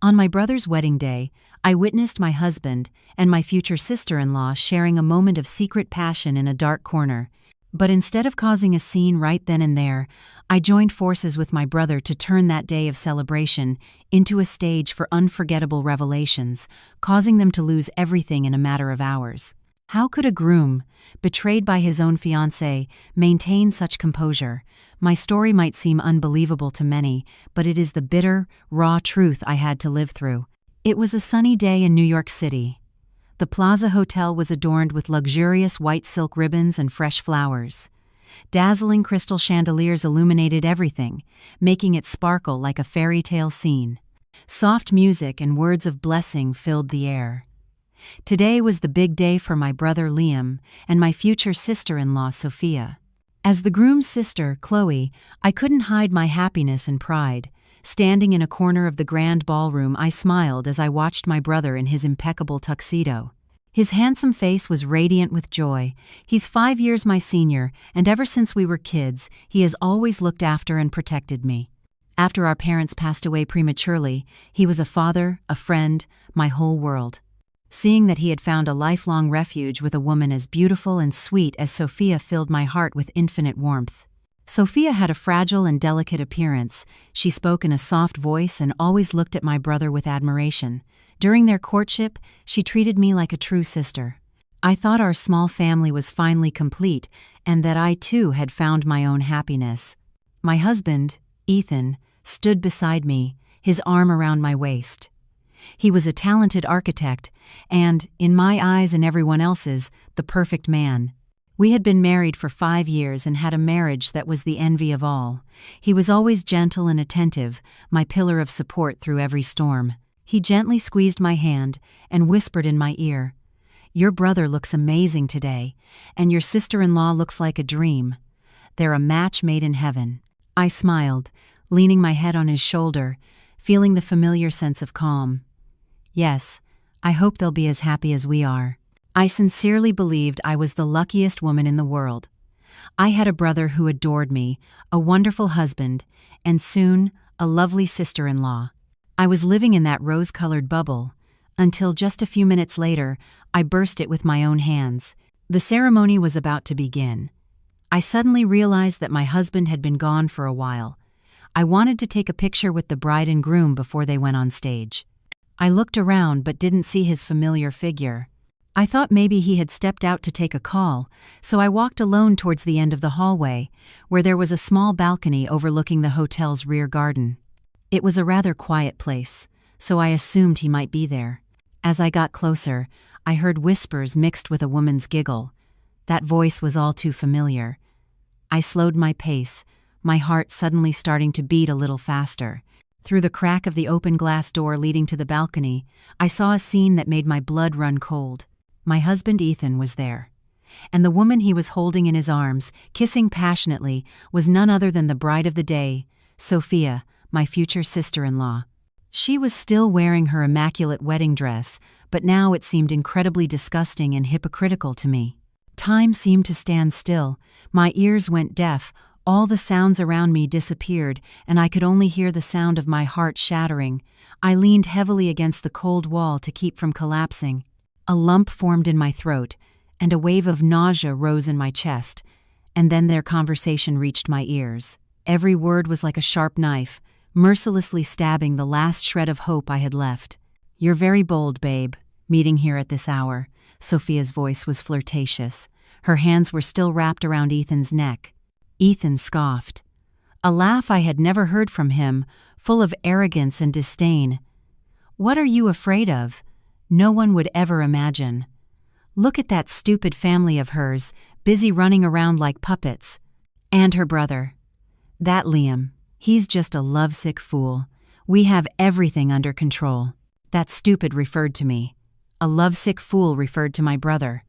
On my brother's wedding day, I witnessed my husband and my future sister-in-law sharing a moment of secret passion in a dark corner. But instead of causing a scene right then and there, I joined forces with my brother to turn that day of celebration into a stage for unforgettable revelations, causing them to lose everything in a matter of hours. How could a groom, betrayed by his own fiancée, maintain such composure? My story might seem unbelievable to many, but it is the bitter, raw truth I had to live through. It was a sunny day in New York City. The Plaza Hotel was adorned with luxurious white silk ribbons and fresh flowers. Dazzling crystal chandeliers illuminated everything, making it sparkle like a fairy tale scene. Soft music and words of blessing filled the air. Today was the big day for my brother Liam and my future sister-in-law Sophia. As the groom's sister, Chloe, I couldn't hide my happiness and pride. Standing in a corner of the grand ballroom, I smiled as I watched my brother in his impeccable tuxedo. His handsome face was radiant with joy. He's 5 years my senior, and ever since we were kids, he has always looked after and protected me. After our parents passed away prematurely, he was a father, a friend, my whole world. Seeing that he had found a lifelong refuge with a woman as beautiful and sweet as Sophia filled my heart with infinite warmth. Sophia had a fragile and delicate appearance. She spoke in a soft voice and always looked at my brother with admiration. During their courtship, she treated me like a true sister. I thought our small family was finally complete and that I too had found my own happiness. My husband, Ethan, stood beside me, his arm around my waist. He was a talented architect and, in my eyes and everyone else's, the perfect man. We had been married for 5 years and had a marriage that was the envy of all. He was always gentle and attentive, my pillar of support through every storm. He gently squeezed my hand and whispered in my ear, "Your brother looks amazing today, and your sister-in-law looks like a dream. They're a match made in heaven." I smiled, leaning my head on his shoulder, feeling the familiar sense of calm. Yes, I hope they'll be as happy as we are. I sincerely believed I was the luckiest woman in the world. I had a brother who adored me, a wonderful husband, and soon, a lovely sister-in-law. I was living in that rose-colored bubble, until just a few minutes later, I burst it with my own hands. The ceremony was about to begin. I suddenly realized that my husband had been gone for a while. I wanted to take a picture with the bride and groom before they went on stage. I looked around but didn't see his familiar figure. I thought maybe he had stepped out to take a call, so I walked alone towards the end of the hallway, where there was a small balcony overlooking the hotel's rear garden. It was a rather quiet place, so I assumed he might be there. As I got closer, I heard whispers mixed with a woman's giggle. That voice was all too familiar. I slowed my pace, my heart suddenly starting to beat a little faster. Through the crack of the open glass door leading to the balcony, I saw a scene that made my blood run cold. My husband Ethan was there, and the woman he was holding in his arms, kissing passionately, was none other than the bride of the day, Sophia, my future sister-in-law. She was still wearing her immaculate wedding dress, but now it seemed incredibly disgusting and hypocritical to me. Time seemed to stand still, my ears went deaf, all the sounds around me disappeared, and I could only hear the sound of my heart shattering. I leaned heavily against the cold wall to keep from collapsing. A lump formed in my throat, and a wave of nausea rose in my chest, and then their conversation reached my ears. Every word was like a sharp knife, mercilessly stabbing the last shred of hope I had left. "You're very bold, babe, meeting here at this hour." Sophia's voice was flirtatious. Her hands were still wrapped around Ethan's neck. Ethan scoffed. A laugh I had never heard from him, full of arrogance and disdain. "What are you afraid of? No one would ever imagine. Look at that stupid family of hers, busy running around like puppets. And her brother. That Liam. He's just a lovesick fool. We have everything under control." That stupid referred to me. A lovesick fool referred to my brother.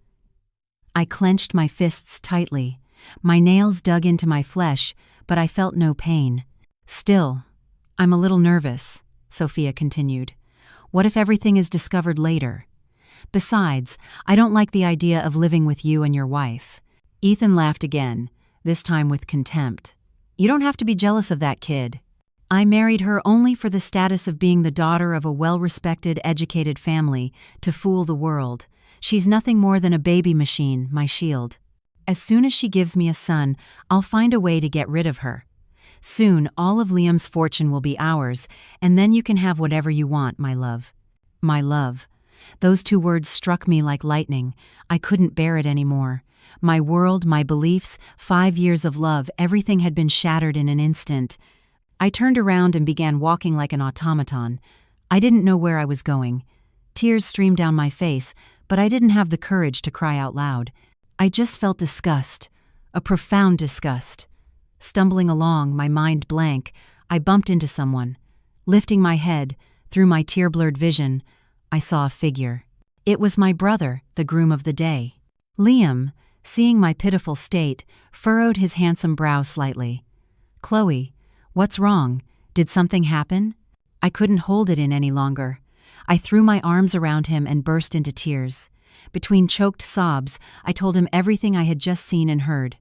I clenched my fists tightly. My nails dug into my flesh, but I felt no pain. "Still, I'm a little nervous," Sophia continued. "What if everything is discovered later? Besides, I don't like the idea of living with you and your wife." Ethan laughed again, this time with contempt. "You don't have to be jealous of that kid." I married her only for the status of being the daughter of a well-respected, educated family, to fool the world. She's nothing more than a baby machine, my shield. As soon as she gives me a son, I'll find a way to get rid of her. Soon, all of Liam's fortune will be ours, and then you can have whatever you want, my love. My love. Those two words struck me like lightning. I couldn't bear it anymore. My world, my beliefs, 5 years of love, everything had been shattered in an instant. I turned around and began walking like an automaton. I didn't know where I was going. Tears streamed down my face, but I didn't have the courage to cry out loud. I just felt disgust, a profound disgust. Stumbling along, my mind blank, I bumped into someone. Lifting my head, through my tear-blurred vision, I saw a figure. It was my brother, the groom of the day. Liam, seeing my pitiful state, furrowed his handsome brow slightly. "Chloe, what's wrong? Did something happen?" I couldn't hold it in any longer. I threw my arms around him and burst into tears. Between choked sobs, I told him everything I had just seen and heard.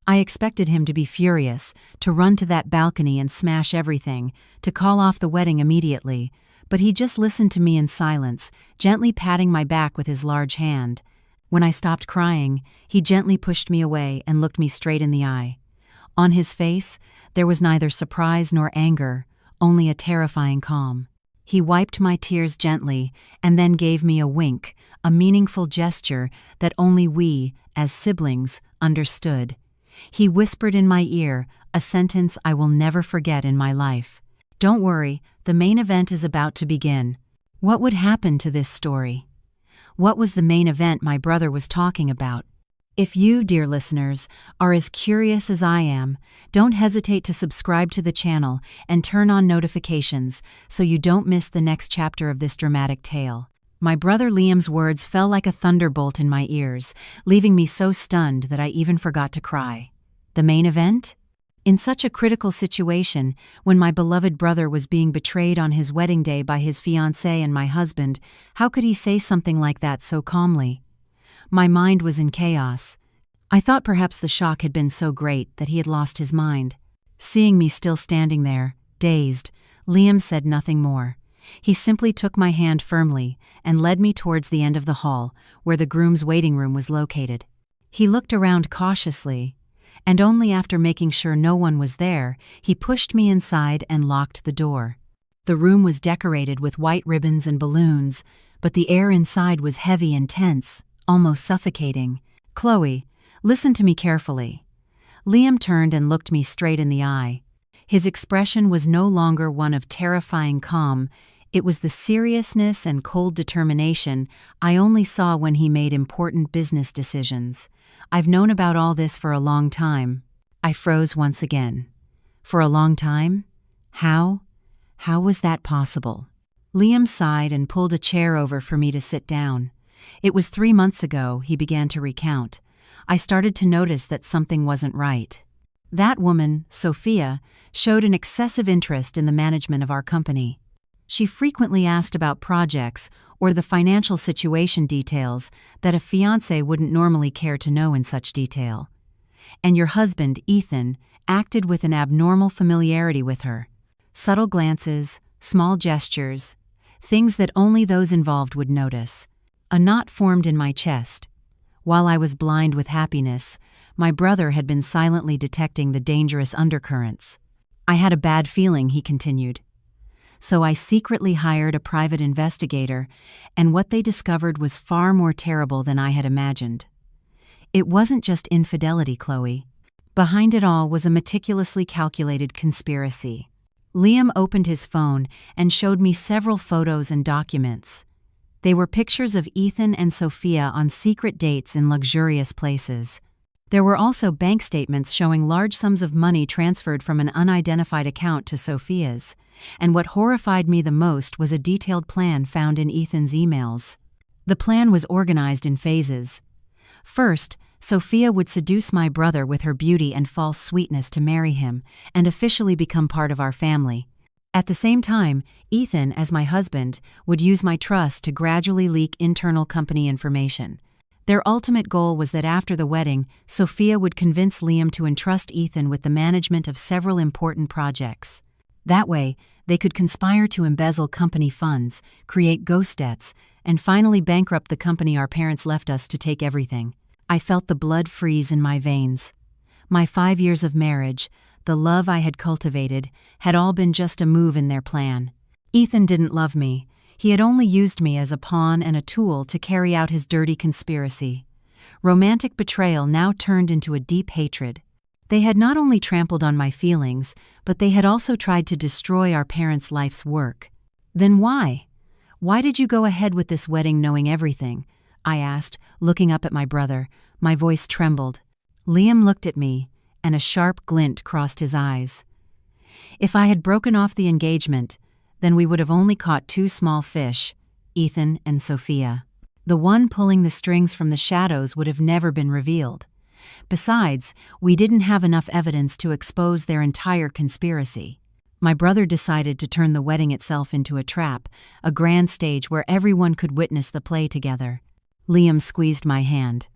I expected him to be furious, to run to that balcony and smash everything, to call off the wedding immediately, but he just listened to me in silence, gently patting my back with his large hand. When I stopped crying, he gently pushed me away and looked me straight in the eye. On his face, there was neither surprise nor anger, only a terrifying calm. He wiped my tears gently and then gave me a wink, a meaningful gesture that only we, as siblings, understood. He whispered in my ear, a sentence I will never forget in my life. "Don't worry, the main event is about to begin." What would happen to this story? What was the main event my brother was talking about? If you, dear listeners, are as curious as I am, don't hesitate to subscribe to the channel and turn on notifications so you don't miss the next chapter of this dramatic tale. My brother Liam's words fell like a thunderbolt in my ears, leaving me so stunned that I even forgot to cry. The main event? In such a critical situation, when my beloved brother was being betrayed on his wedding day by his fiancée and my husband, how could he say something like that so calmly? My mind was in chaos. I thought perhaps the shock had been so great that he had lost his mind. Seeing me still standing there, dazed, Liam said nothing more. He simply took my hand firmly and led me towards the end of the hall, where the groom's waiting room was located. He looked around cautiously, and only after making sure no one was there, he pushed me inside and locked the door. The room was decorated with white ribbons and balloons, but the air inside was heavy and tense, almost suffocating. "Chloe, listen to me carefully." Liam turned and looked me straight in the eye. His expression was no longer one of terrifying calm. It was the seriousness and cold determination I only saw when he made important business decisions. "I've known about all this for a long time." I froze once again. For a long time? How? How was that possible? Liam sighed and pulled a chair over for me to sit down. "It was 3 months ago," he began to recount. "I started to notice that something wasn't right. That woman, Sophia, showed an excessive interest in the management of our company. She frequently asked about projects or the financial situation details that a fiancé wouldn't normally care to know in such detail. And your husband, Ethan, acted with an abnormal familiarity with her. Subtle glances, small gestures, things that only those involved would notice. A knot formed in my chest. While I was blind with happiness, my brother had been silently detecting the dangerous undercurrents. I had a bad feeling," he continued. "So I secretly hired a private investigator, and what they discovered was far more terrible than I had imagined. It wasn't just infidelity, Chloe. Behind it all was a meticulously calculated conspiracy." Liam opened his phone and showed me several photos and documents. They were pictures of Ethan and Sophia on secret dates in luxurious places. There were also bank statements showing large sums of money transferred from an unidentified account to Sophia's, and what horrified me the most was a detailed plan found in Ethan's emails. The plan was organized in phases. First, Sophia would seduce my brother with her beauty and false sweetness to marry him and officially become part of our family. At the same time, Ethan, as my husband, would use my trust to gradually leak internal company information. Their ultimate goal was that after the wedding, Sophia would convince Liam to entrust Ethan with the management of several important projects. That way, they could conspire to embezzle company funds, create ghost debts, and finally bankrupt the company our parents left us to take everything. I felt the blood freeze in my veins. My 5 years of marriage, the love I had cultivated, had all been just a move in their plan. Ethan didn't love me. He had only used me as a pawn and a tool to carry out his dirty conspiracy. Romantic betrayal now turned into a deep hatred. They had not only trampled on my feelings, but they had also tried to destroy our parents' life's work. Then why? Why did you go ahead with this wedding knowing everything? I asked, looking up at my brother. My voice trembled. Liam looked at me, and a sharp glint crossed his eyes. If I had broken off the engagement, then we would have only caught 2 small fish, Ethan and Sophia. The one pulling the strings from the shadows would have never been revealed. Besides, we didn't have enough evidence to expose their entire conspiracy. My brother decided to turn the wedding itself into a trap, a grand stage where everyone could witness the play together. Liam squeezed my hand.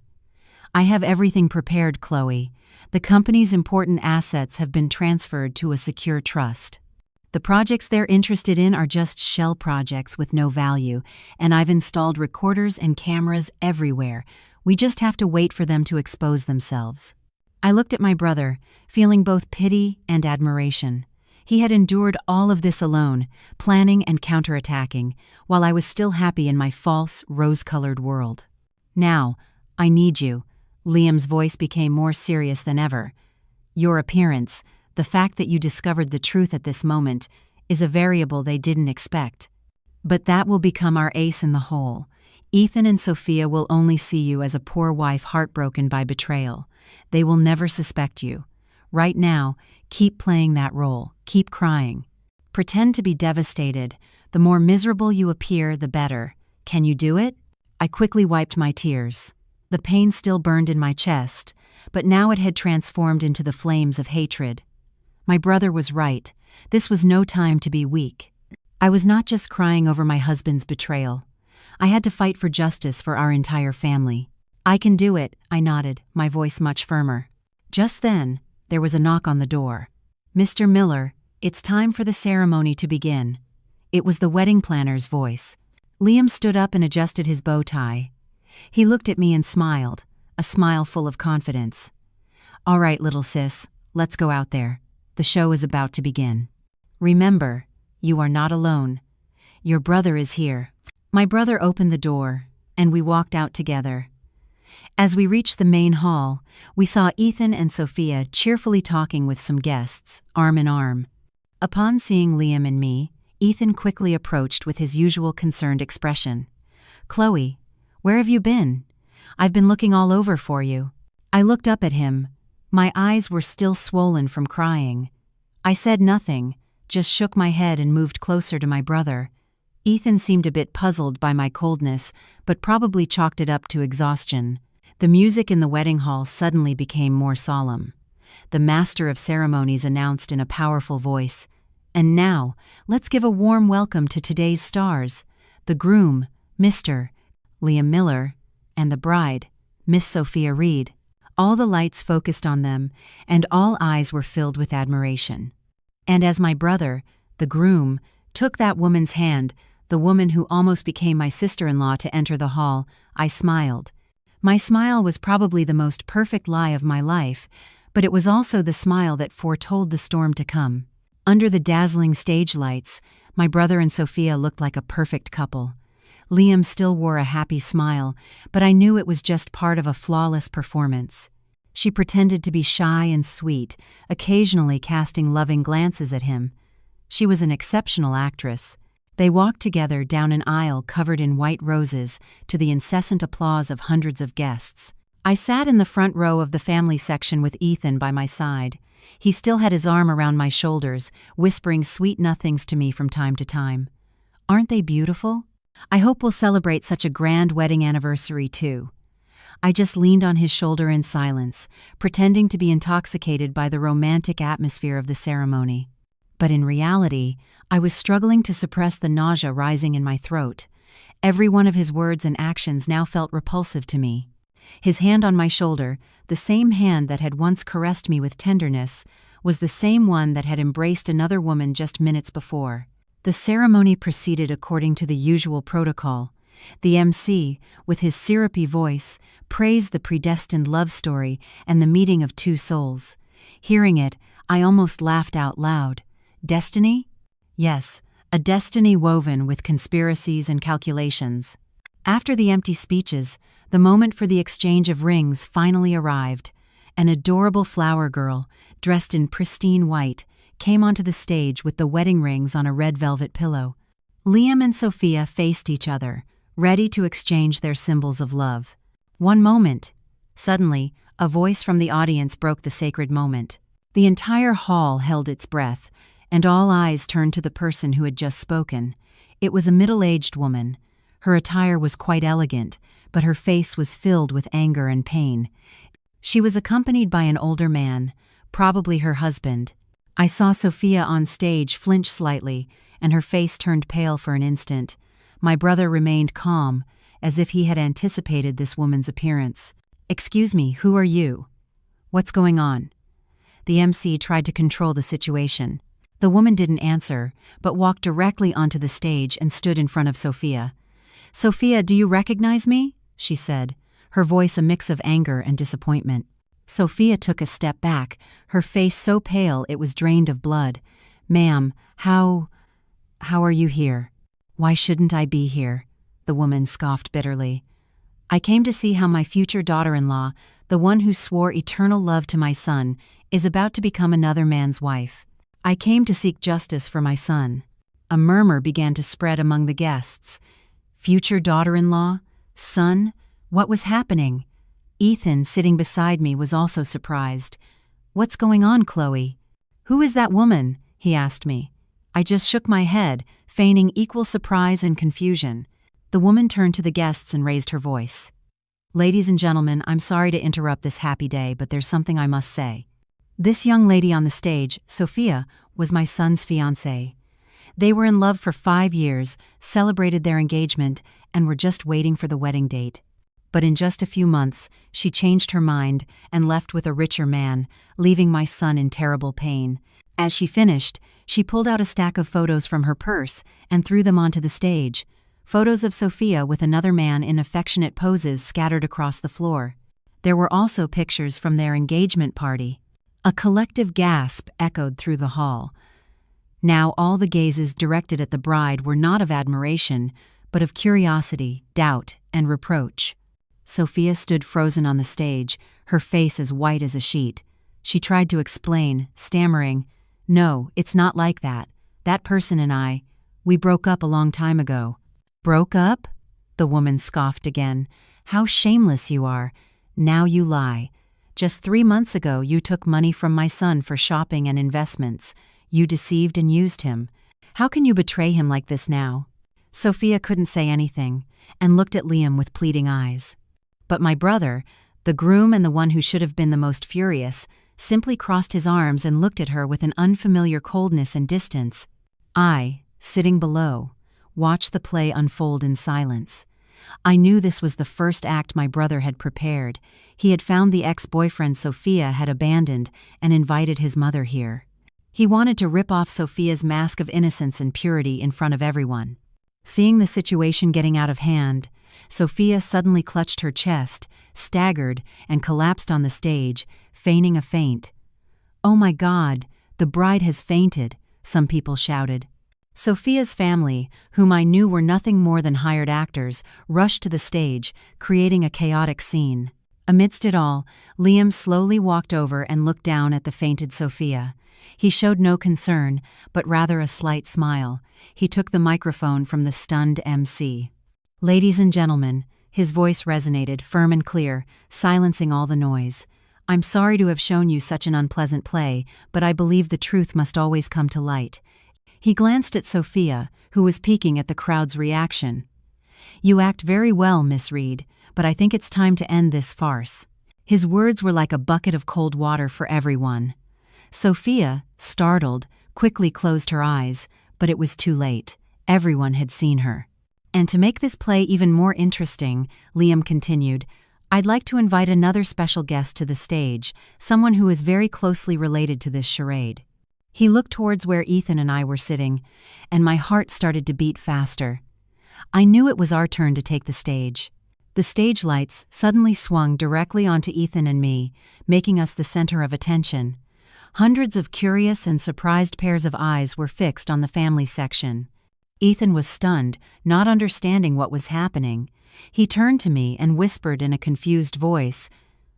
I have everything prepared, Chloe. The company's important assets have been transferred to a secure trust. The projects they're interested in are just shell projects with no value, and I've installed recorders and cameras everywhere. We just have to wait for them to expose themselves. I looked at my brother, feeling both pity and admiration. He had endured all of this alone, planning and counterattacking, while I was still happy in my false, rose-colored world. Now, I need you. Liam's voice became more serious than ever. Your appearance, the fact that you discovered the truth at this moment, is a variable they didn't expect. But that will become our ace in the hole. Ethan and Sophia will only see you as a poor wife heartbroken by betrayal. They will never suspect you. Right now, keep playing that role. Keep crying. Pretend to be devastated. The more miserable you appear, the better. Can you do it? I quickly wiped my tears. The pain still burned in my chest, but now it had transformed into the flames of hatred. My brother was right. This was no time to be weak. I was not just crying over my husband's betrayal. I had to fight for justice for our entire family. I can do it, I nodded, my voice much firmer. Just then, there was a knock on the door. Mr. Miller, it's time for the ceremony to begin. It was the wedding planner's voice. Liam stood up and adjusted his bow tie. He looked at me and smiled, a smile full of confidence. All right, little sis, let's go out there. The show is about to begin. Remember, you are not alone. Your brother is here. My brother opened the door, and we walked out together. As we reached the main hall, we saw Ethan and Sophia cheerfully talking with some guests, arm in arm. Upon seeing Liam and me, Ethan quickly approached with his usual concerned expression. Chloe, where have you been? I've been looking all over for you. I looked up at him. My eyes were still swollen from crying. I said nothing, just shook my head and moved closer to my brother. Ethan seemed a bit puzzled by my coldness, but probably chalked it up to exhaustion. The music in the wedding hall suddenly became more solemn. The master of ceremonies announced in a powerful voice, "And now, let's give a warm welcome to today's stars, the groom, Mr. Liam Miller, and the bride, Miss Sophia Reed." All the lights focused on them, and all eyes were filled with admiration. And as my brother, the groom, took that woman's hand, the woman who almost became my sister-in-law, to enter the hall, I smiled. My smile was probably the most perfect lie of my life, but it was also the smile that foretold the storm to come. Under the dazzling stage lights, my brother and Sophia looked like a perfect couple. Liam still wore a happy smile, but I knew it was just part of a flawless performance. She pretended to be shy and sweet, occasionally casting loving glances at him. She was an exceptional actress. They walked together down an aisle covered in white roses to the incessant applause of hundreds of guests. I sat in the front row of the family section with Ethan by my side. He still had his arm around my shoulders, whispering sweet nothings to me from time to time. Aren't they beautiful? I hope we'll celebrate such a grand wedding anniversary too. I just leaned on his shoulder in silence, pretending to be intoxicated by the romantic atmosphere of the ceremony. But in reality, I was struggling to suppress the nausea rising in my throat. Every one of his words and actions now felt repulsive to me. His hand on my shoulder, the same hand that had once caressed me with tenderness, was the same one that had embraced another woman just minutes before. The ceremony proceeded according to the usual protocol. The MC, with his syrupy voice, praised the predestined love story and the meeting of two souls. Hearing it, I almost laughed out loud. Destiny? Yes, a destiny woven with conspiracies and calculations. After the empty speeches, the moment for the exchange of rings finally arrived. An adorable flower girl, dressed in pristine white, came onto the stage with the wedding rings on a red velvet pillow. Liam and Sophia faced each other, ready to exchange their symbols of love. One moment. Suddenly, a voice from the audience broke the sacred moment. The entire hall held its breath, and all eyes turned to the person who had just spoken. It was a middle-aged woman. Her attire was quite elegant, but her face was filled with anger and pain. She was accompanied by an older man, probably her husband. I saw Sophia on stage flinch slightly, and her face turned pale for an instant. My brother remained calm, as if he had anticipated this woman's appearance. "Excuse me, who are you? What's going on?" The MC tried to control the situation. The woman didn't answer, but walked directly onto the stage and stood in front of Sophia. "Sophia, do you recognize me?" she said, her voice a mix of anger and disappointment. Sophia took a step back, her face so pale it was drained of blood. "Ma'am, how are you here?" "Why shouldn't I be here?" the woman scoffed bitterly. "I came to see how my future daughter-in-law, the one who swore eternal love to my son, is about to become another man's wife. I came to seek justice for my son." A murmur began to spread among the guests. Future daughter-in-law? Son? What was happening? Ethan, sitting beside me, was also surprised. "What's going on, Chloe?" "Who is that woman?" he asked me. I just shook my head, feigning equal surprise and confusion. The woman turned to the guests and raised her voice. "Ladies and gentlemen, I'm sorry to interrupt this happy day, but there's something I must say. This young lady on the stage, Sophia, was my son's fiancée. They were in love for 5 years, celebrated their engagement, and were just waiting for the wedding date. But in just a few months, she changed her mind and left with a richer man, leaving my son in terrible pain. As she finished, she pulled out a stack of photos from her purse and threw them onto the stage. Photos of Sophia with another man in affectionate poses scattered across the floor. There were also pictures from their engagement party. A collective gasp echoed through the hall. Now all the gazes directed at the bride were not of admiration, but of curiosity, doubt, and reproach. Sophia stood frozen on the stage, her face as white as a sheet. She tried to explain, stammering, "No, it's not like that. That person and we broke up a long time ago." "Broke up?" The woman scoffed again. "How shameless you are. Now you lie. Just 3 months ago you took money from my son for shopping and investments. You deceived and used him. How can you betray him like this now?" Sophia couldn't say anything, and looked at Liam with pleading eyes. But my brother, the groom and the one who should have been the most furious, simply crossed his arms and looked at her with an unfamiliar coldness and distance. I, sitting below, watched the play unfold in silence. I knew this was the first act my brother had prepared. He had found the ex-boyfriend Sophia had abandoned and invited his mother here. He wanted to rip off Sophia's mask of innocence and purity in front of everyone. Seeing the situation getting out of hand, Sophia suddenly clutched her chest, staggered, and collapsed on the stage, feigning a faint. "Oh my God, the bride has fainted," some people shouted. Sophia's family, whom I knew were nothing more than hired actors, rushed to the stage, creating a chaotic scene. Amidst it all, Liam slowly walked over and looked down at the fainted Sophia. He showed no concern, but rather a slight smile. He took the microphone from the stunned MC. "Ladies and gentlemen," his voice resonated, firm and clear, silencing all the noise. "I'm sorry to have shown you such an unpleasant play, but I believe the truth must always come to light." He glanced at Sophia, who was peeking at the crowd's reaction. "You act very well, Miss Reed, but I think it's time to end this farce." His words were like a bucket of cold water for everyone. Sophia, startled, quickly closed her eyes, but it was too late. Everyone had seen her. "And to make this play even more interesting," Liam continued, I'd like to invite another special guest to the stage, someone who is very closely related to this charade." He looked towards where Ethan and I were sitting, and my heart started to beat faster. I knew it was our turn to take the stage. The stage lights suddenly swung directly onto Ethan and me, making us the center of attention. Hundreds of curious and surprised pairs of eyes were fixed on the family section. Ethan was stunned, not understanding what was happening. He turned to me and whispered in a confused voice,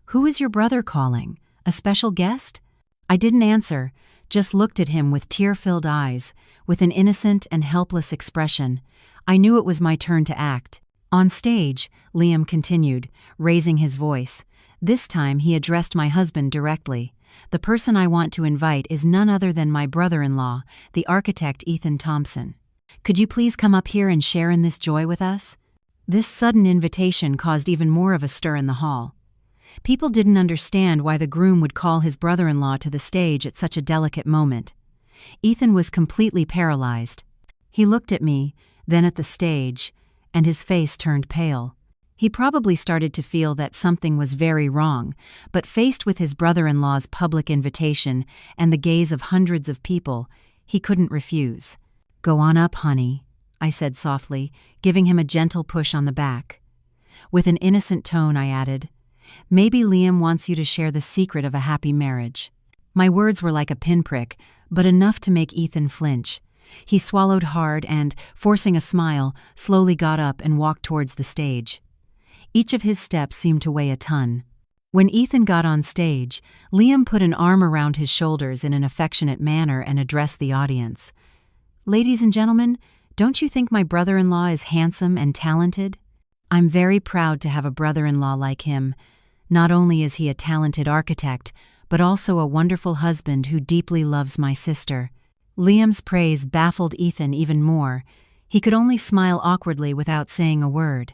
"Who is your brother calling? A special guest?" I didn't answer, just looked at him with tear-filled eyes, with an innocent and helpless expression. I knew it was my turn to act. "On stage," Liam continued, raising his voice. This time he addressed my husband directly. "The person I want to invite is none other than my brother-in-law, the architect Ethan Thompson. Could you please come up here and share in this joy with us?" This sudden invitation caused even more of a stir in the hall. People didn't understand why the groom would call his brother-in-law to the stage at such a delicate moment. Ethan was completely paralyzed. He looked at me, then at the stage, and his face turned pale. He probably started to feel that something was very wrong, but faced with his brother-in-law's public invitation and the gaze of hundreds of people, he couldn't refuse. "Go on up, honey," I said softly, giving him a gentle push on the back. With an innocent tone, I added, "Maybe Liam wants you to share the secret of a happy marriage." My words were like a pinprick, but enough to make Ethan flinch. He swallowed hard and, forcing a smile, slowly got up and walked towards the stage. Each of his steps seemed to weigh a ton. When Ethan got on stage, Liam put an arm around his shoulders in an affectionate manner and addressed the audience. "Ladies and gentlemen, don't you think my brother-in-law is handsome and talented? I'm very proud to have a brother-in-law like him. Not only is he a talented architect, but also a wonderful husband who deeply loves my sister." Liam's praise baffled Ethan even more. He could only smile awkwardly without saying a word.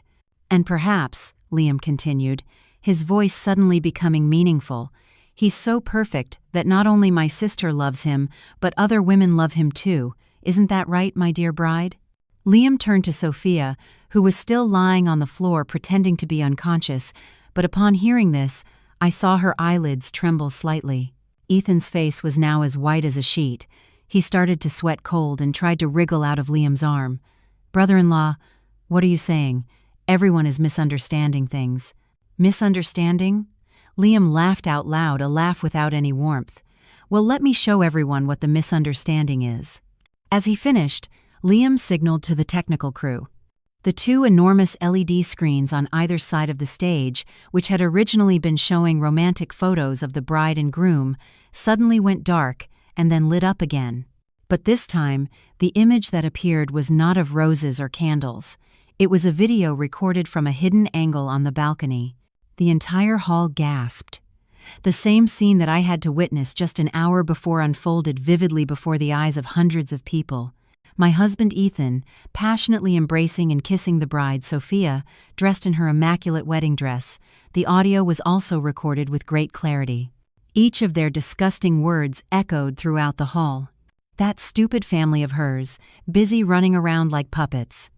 "And perhaps," Liam continued, his voice suddenly becoming meaningful, "he's so perfect that not only my sister loves him, but other women love him too. Isn't that right, my dear bride?" Liam turned to Sophia, who was still lying on the floor pretending to be unconscious, but upon hearing this, I saw her eyelids tremble slightly. Ethan's face was now as white as a sheet. He started to sweat cold and tried to wriggle out of Liam's arm. "Brother-in-law, what are you saying? Everyone is misunderstanding things." "Misunderstanding?" Liam laughed out loud, a laugh without any warmth. "Well, let me show everyone what the misunderstanding is." As he finished, Liam signaled to the technical crew. The two enormous LED screens on either side of the stage, which had originally been showing romantic photos of the bride and groom, suddenly went dark and then lit up again. But this time, the image that appeared was not of roses or candles. It was a video recorded from a hidden angle on the balcony. The entire hall gasped. The same scene that I had to witness just an hour before unfolded vividly before the eyes of hundreds of people. My husband Ethan, passionately embracing and kissing the bride Sophia, dressed in her immaculate wedding dress. The audio was also recorded with great clarity. Each of their disgusting words echoed throughout the hall. "That stupid family of hers, busy running around like puppets.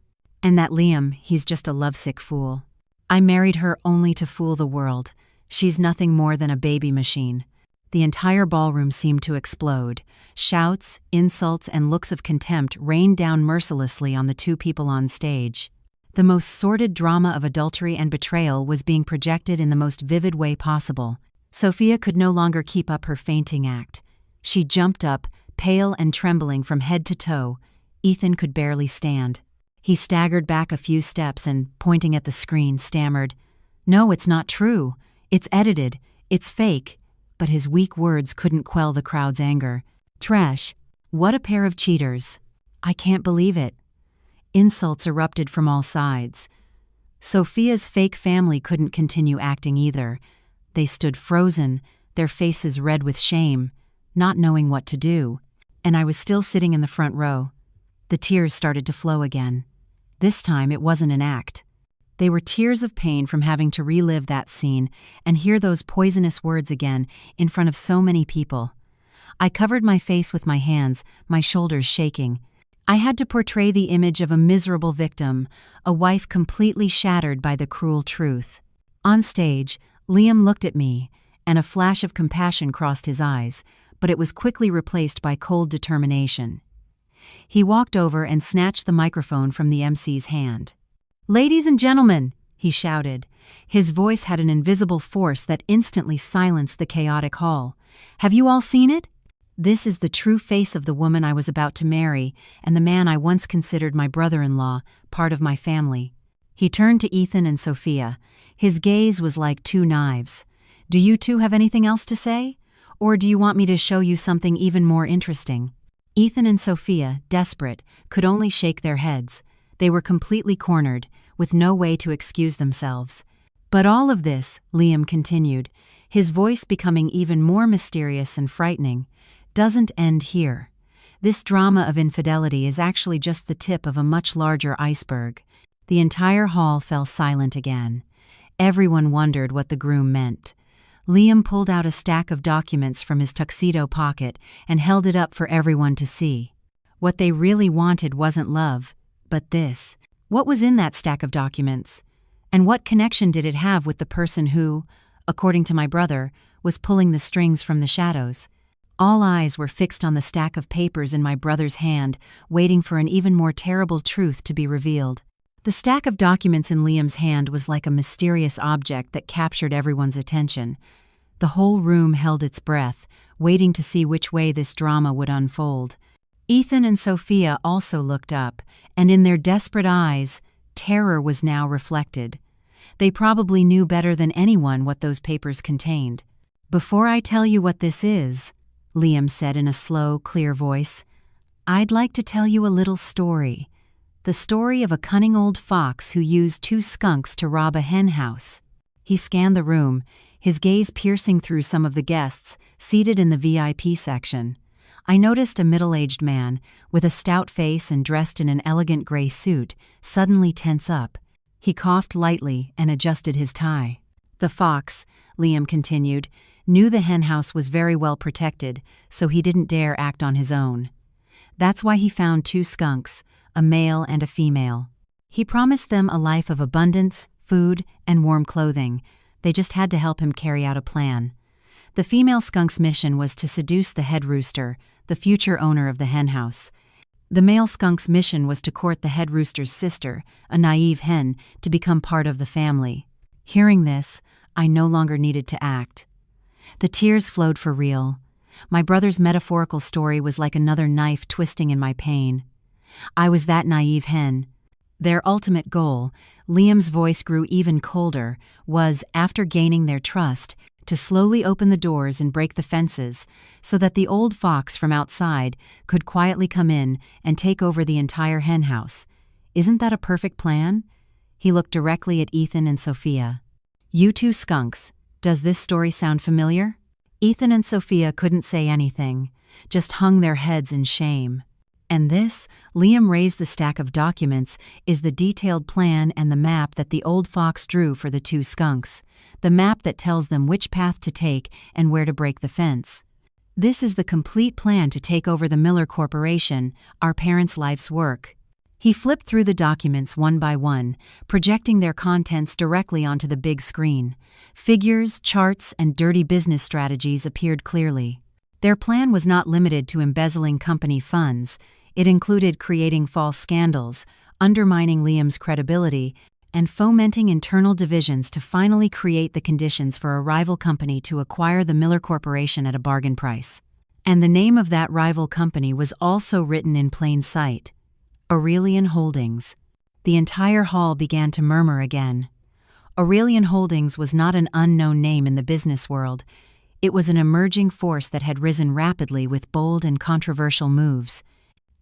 And that Liam, he's just a lovesick fool. I married her only to fool the world. She's nothing more than a baby machine." The entire ballroom seemed to explode. Shouts, insults, and looks of contempt rained down mercilessly on the two people on stage. The most sordid drama of adultery and betrayal was being projected in the most vivid way possible. Sophia could no longer keep up her fainting act. She jumped up, pale and trembling from head to toe. Ethan could barely stand. He staggered back a few steps and, pointing at the screen, stammered, "No, it's not true. It's edited. It's fake." But his weak words couldn't quell the crowd's anger. "Trash. What a pair of cheaters. I can't believe it." Insults erupted from all sides. Sophia's fake family couldn't continue acting either. They stood frozen, their faces red with shame, not knowing what to do. And I was still sitting in the front row. The tears started to flow again. This time it wasn't an act. They were tears of pain from having to relive that scene and hear those poisonous words again in front of so many people. I covered my face with my hands, my shoulders shaking. I had to portray the image of a miserable victim, a wife completely shattered by the cruel truth. On stage, Liam looked at me, and a flash of compassion crossed his eyes, but it was quickly replaced by cold determination. He walked over and snatched the microphone from the MC's hand. "Ladies and gentlemen," he shouted. His voice had an invisible force that instantly silenced the chaotic hall. "Have you all seen it? This is the true face of the woman I was about to marry, and the man I once considered my brother-in-law, part of my family." He turned to Ethan and Sophia. His gaze was like two knives. "Do you two have anything else to say? Or do you want me to show you something even more interesting?" Ethan and Sophia, desperate, could only shake their heads. They were completely cornered, with no way to excuse themselves. "But all of this," Liam continued, his voice becoming even more mysterious and frightening, "doesn't end here. This drama of infidelity is actually just the tip of a much larger iceberg." The entire hall fell silent again. Everyone wondered what the groom meant. Liam pulled out a stack of documents from his tuxedo pocket and held it up for everyone to see. What they really wanted wasn't love, but this. What was in that stack of documents? And what connection did it have with the person who, according to my brother, was pulling the strings from the shadows? All eyes were fixed on the stack of papers in my brother's hand, waiting for an even more terrible truth to be revealed. The stack of documents in Liam's hand was like a mysterious object that captured everyone's attention. The whole room held its breath, waiting to see which way this drama would unfold. Ethan and Sophia also looked up, and in their desperate eyes, terror was now reflected. They probably knew better than anyone what those papers contained. "Before I tell you what this is," Liam said in a slow, clear voice, "I'd like to tell you a little story. The story of a cunning old fox who used two skunks to rob a hen house." He scanned the room, his gaze piercing through some of the guests, seated in the VIP section. I noticed a middle-aged man, with a stout face and dressed in an elegant gray suit, suddenly tense up. He coughed lightly and adjusted his tie. "The fox," Liam continued, "knew the hen house was very well protected, so he didn't dare act on his own. That's why he found two skunks, a male and a female. He promised them a life of abundance, food, and warm clothing. They just had to help him carry out a plan. The female skunk's mission was to seduce the head rooster, the future owner of the hen house. The male skunk's mission was to court the head rooster's sister, a naive hen, to become part of the family." Hearing this, I no longer needed to act. The tears flowed for real. My brother's metaphorical story was like another knife twisting in my pain. I was that naive hen. Their ultimate goal, Liam's voice grew even colder, was, after gaining their trust, to slowly open the doors and break the fences so that the old fox from outside could quietly come in and take over the entire hen house. Isn't that a perfect plan? He looked directly at Ethan and Sophia. "You two skunks, does this story sound familiar?" Ethan and Sophia couldn't say anything, just hung their heads in shame. "And this," Liam raised the stack of documents, "is the detailed plan and the map that the old fox drew for the two skunks. The map that tells them which path to take and where to break the fence. This is the complete plan to take over the Miller Corporation, our parents' life's work." He flipped through the documents one by one, projecting their contents directly onto the big screen. Figures, charts, and dirty business strategies appeared clearly. Their plan was not limited to embezzling company funds. It included creating false scandals, undermining Liam's credibility, and fomenting internal divisions to finally create the conditions for a rival company to acquire the Miller Corporation at a bargain price. And the name of that rival company was also written in plain sight: Aurelian Holdings. The entire hall began to murmur again. Aurelian Holdings was not an unknown name in the business world. It was an emerging force that had risen rapidly with bold and controversial moves.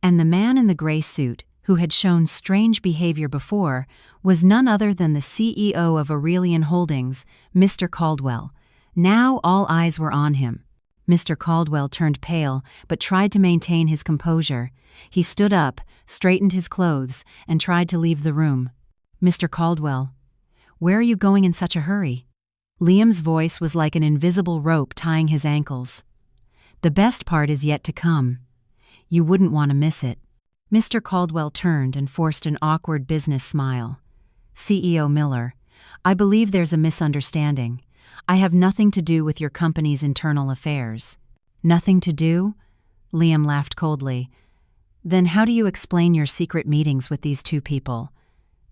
And the man in the gray suit, who had shown strange behavior before, was none other than the CEO of Aurelian Holdings, Mr. Caldwell. Now all eyes were on him. Mr. Caldwell turned pale, but tried to maintain his composure. He stood up, straightened his clothes, and tried to leave the room. "Mr. Caldwell, where are you going in such a hurry?" Liam's voice was like an invisible rope tying his ankles. "The best part is yet to come. You wouldn't want to miss it." Mr. Caldwell turned and forced an awkward business smile. "CEO Miller, I believe there's a misunderstanding. I have nothing to do with your company's internal affairs." "Nothing to do?" Liam laughed coldly. "Then how do you explain your secret meetings with these two people?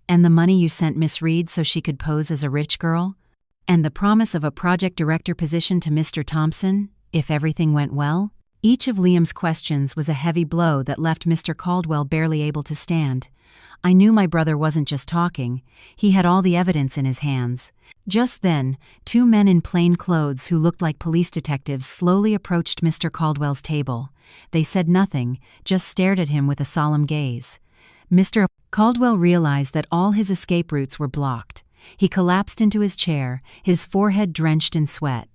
And the money you sent Miss Reed so she could pose as a rich girl? And the promise of a project director position to Mr. Thompson, if everything went well?" Each of Liam's questions was a heavy blow that left Mr. Caldwell barely able to stand. I knew my brother wasn't just talking. He had all the evidence in his hands. Just then, two men in plain clothes who looked like police detectives slowly approached Mr. Caldwell's table. They said nothing, just stared at him with a solemn gaze. Mr. Caldwell realized that all his escape routes were blocked. He collapsed into his chair, his forehead drenched in sweat.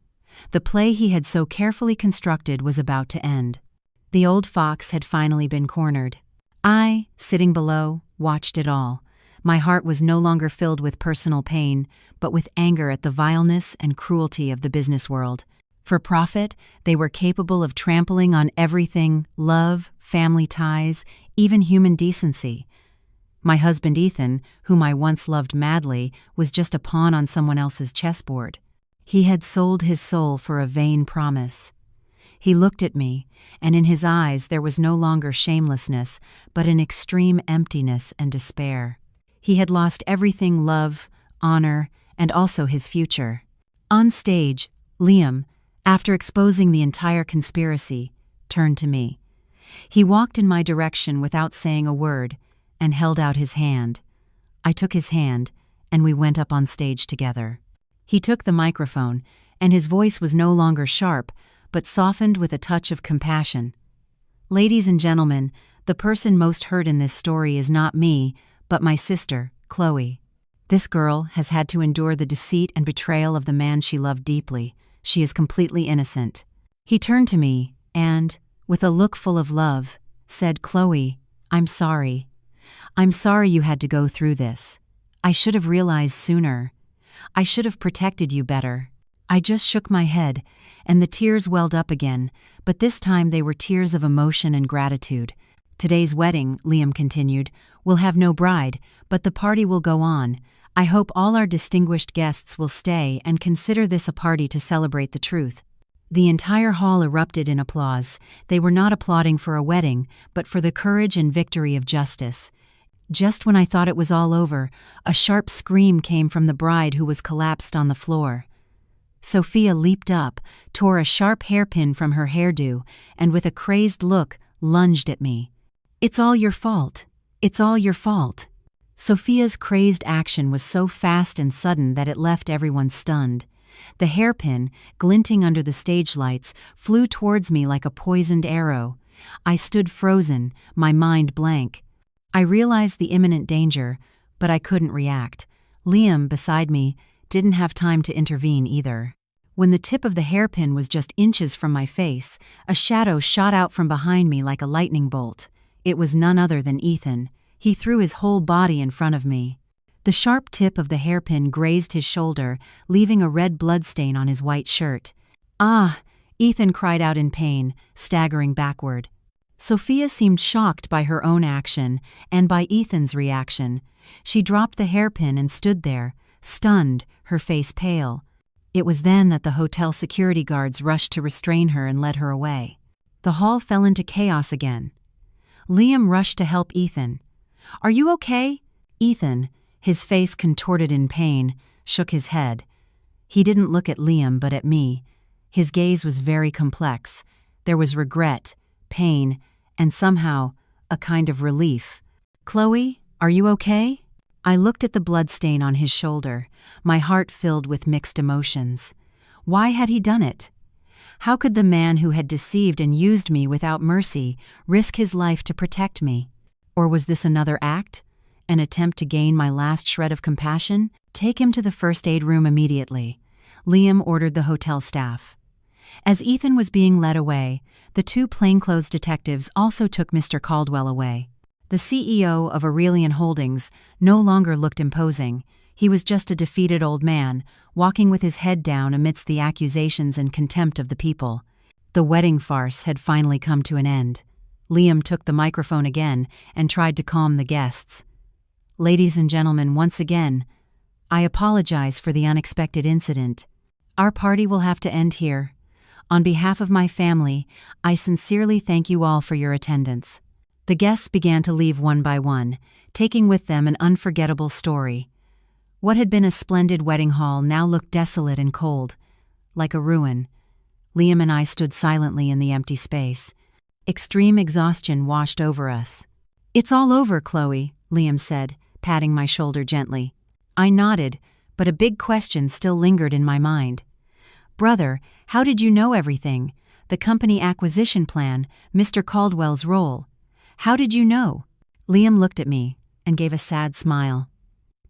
The play he had so carefully constructed was about to end. The old fox had finally been cornered. I, sitting below, watched it all. My heart was no longer filled with personal pain, but with anger at the vileness and cruelty of the business world. For profit, they were capable of trampling on everything: love, family ties, even human decency. My husband Ethan, whom I once loved madly, was just a pawn on someone else's chessboard. He had sold his soul for a vain promise. He looked at me, and in his eyes there was no longer shamelessness, but an extreme emptiness and despair. He had lost everything: love, honor, and also his future. On stage, Liam, after exposing the entire conspiracy, turned to me. He walked in my direction without saying a word, and held out his hand. I took his hand, and we went up on stage together. He took the microphone, and his voice was no longer sharp, but softened with a touch of compassion. "Ladies and gentlemen, the person most hurt in this story is not me, but my sister, Chloe. This girl has had to endure the deceit and betrayal of the man she loved deeply. She is completely innocent." He turned to me and, with a look full of love, said, "Chloe, I'm sorry. I'm sorry you had to go through this. I should have realized sooner. I should have protected you better." I just shook my head, and the tears welled up again, but this time they were tears of emotion and gratitude. "Today's wedding," Liam continued, "will have no bride, but the party will go on. I hope all our distinguished guests will stay and consider this a party to celebrate the truth." The entire hall erupted in applause. They were not applauding for a wedding, but for the courage and victory of justice. Just when I thought it was all over, a sharp scream came from the bride, who was collapsed on the floor. Sophia leaped up, tore a sharp hairpin from her hairdo, and with a crazed look, lunged at me. "It's all your fault. It's all your fault." Sophia's crazed action was so fast and sudden that it left everyone stunned. The hairpin, glinting under the stage lights, flew towards me like a poisoned arrow. I stood frozen, my mind blank. I realized the imminent danger, but I couldn't react. Liam, beside me, didn't have time to intervene either. When the tip of the hairpin was just inches from my face, a shadow shot out from behind me like a lightning bolt. It was none other than Ethan. He threw his whole body in front of me. The sharp tip of the hairpin grazed his shoulder, leaving a red bloodstain on his white shirt. "Ah!" Ethan cried out in pain, staggering backward. Sophia seemed shocked by her own action and by Ethan's reaction. She dropped the hairpin and stood there, stunned, her face pale. It was then that the hotel security guards rushed to restrain her and led her away. The hall fell into chaos again. Liam rushed to help Ethan. "Are you okay?" Ethan, his face contorted in pain, shook his head. He didn't look at Liam but at me. His gaze was very complex. There was regret, pain, and somehow a kind of relief. "Chloe, are you okay?" I looked at the bloodstain on his shoulder, my heart filled with mixed emotions. Why had he done it? How could the man who had deceived and used me without mercy risk his life to protect me? Or was this another act? An attempt to gain my last shred of compassion? "Take him to the first aid room immediately," Liam ordered the hotel staff. As Ethan was being led away, the two plainclothes detectives also took Mr. Caldwell away. The CEO of Aurelian Holdings no longer looked imposing. He was just a defeated old man, walking with his head down amidst the accusations and contempt of the people. The wedding farce had finally come to an end. Liam took the microphone again and tried to calm the guests. "Ladies and gentlemen, once again, I apologize for the unexpected incident. Our party will have to end here. On behalf of my family, I sincerely thank you all for your attendance." The guests began to leave one by one, taking with them an unforgettable story. What had been a splendid wedding hall now looked desolate and cold, like a ruin. Liam and I stood silently in the empty space. Extreme exhaustion washed over us. "It's all over, Chloe," Liam said, patting my shoulder gently. I nodded, but a big question still lingered in my mind. "Brother, how did you know everything? The company acquisition plan, Mr. Caldwell's role. How did you know?" Liam looked at me and gave a sad smile.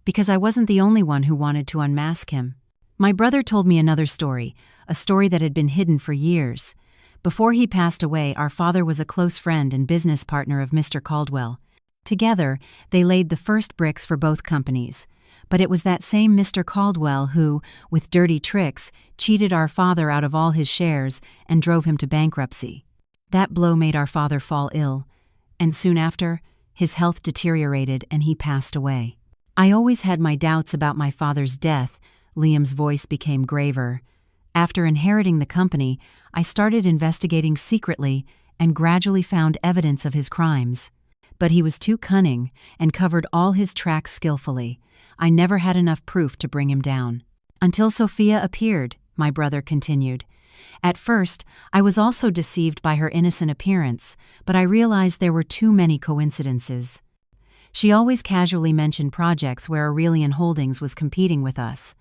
"Because I wasn't the only one who wanted to unmask him." My brother told me another story, a story that had been hidden for years. Before he passed away, our father was a close friend and business partner of Mr. Caldwell. Together, they laid the first bricks for both companies. But it was that same Mr. Caldwell who, with dirty tricks, cheated our father out of all his shares and drove him to bankruptcy. That blow made our father fall ill, and soon after, his health deteriorated and he passed away. I always had my doubts about my father's death. Liam's voice became graver. After inheriting the company, I started investigating secretly and gradually found evidence of his crimes. But he was too cunning and covered all his tracks skillfully. I never had enough proof to bring him down. Until Sophia appeared, my brother continued. At first, I was also deceived by her innocent appearance, but I realized there were too many coincidences. She always casually mentioned projects where Aurelian Holdings was competing with us.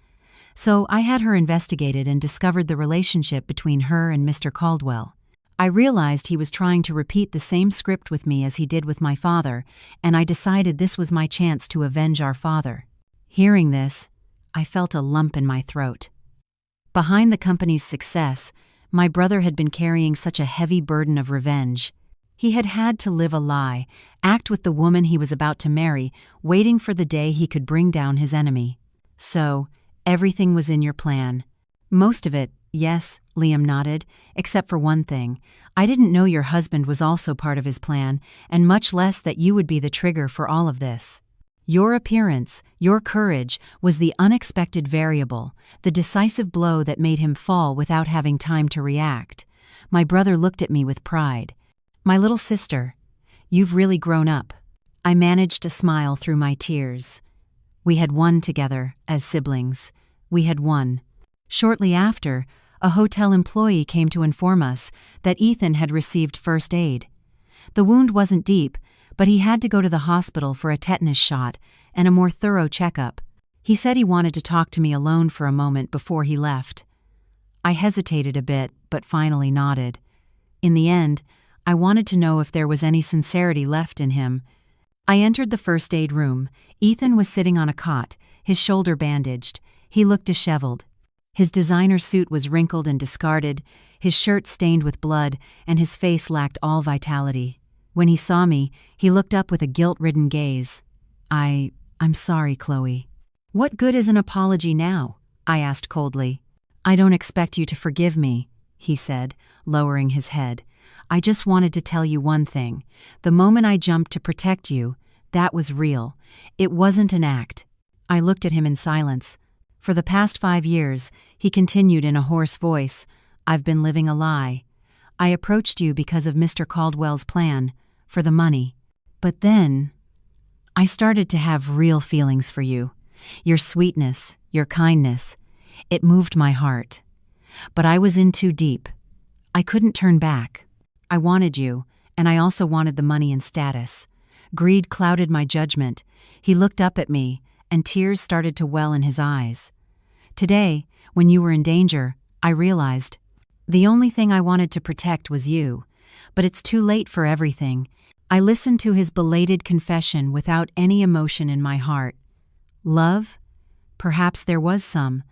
So I had her investigated and discovered the relationship between her and Mr. Caldwell. I realized he was trying to repeat the same script with me as he did with my father, and I decided this was my chance to avenge our father. Hearing this, I felt a lump in my throat. Behind the company's success, my brother had been carrying such a heavy burden of revenge. He had had to live a lie, act with the woman he was about to marry, waiting for the day he could bring down his enemy. "So, everything was in your plan." "Most of it, yes," Liam nodded, "except for one thing. I didn't know your husband was also part of his plan, and much less that you would be the trigger for all of this. Your appearance, your courage, was the unexpected variable, the decisive blow that made him fall without having time to react." My brother looked at me with pride. "My little sister, you've really grown up." I managed to smile through my tears. We had won together, as siblings. We had won. Shortly after, a hotel employee came to inform us that Ethan had received first aid. The wound wasn't deep, but he had to go to the hospital for a tetanus shot and a more thorough checkup. He said he wanted to talk to me alone for a moment before he left. I hesitated a bit, but finally nodded. In the end, I wanted to know if there was any sincerity left in him. I entered the first aid room. Ethan was sitting on a cot, his shoulder bandaged. He looked disheveled. His designer suit was wrinkled and discarded, his shirt stained with blood, and his face lacked all vitality. When he saw me, he looked up with a guilt-ridden gaze. I'm sorry, Chloe." "What good is an apology now?" I asked coldly. "I don't expect you to forgive me," he said, lowering his head. "I just wanted to tell you one thing. The moment I jumped to protect you, that was real. It wasn't an act." I looked at him in silence. "For the past 5 years," he continued in a hoarse voice, "I've been living a lie. I approached you because of Mr. Caldwell's plan, for the money. But then, I started to have real feelings for you. Your sweetness, your kindness. It moved my heart. But I was in too deep. I couldn't turn back. I wanted you, and I also wanted the money and status. Greed clouded my judgment." He looked up at me, and tears started to well in his eyes. "Today, when you were in danger, I realized the only thing I wanted to protect was you. But it's too late for everything." I listened to his belated confession without any emotion in my heart. Love? Perhaps there was some,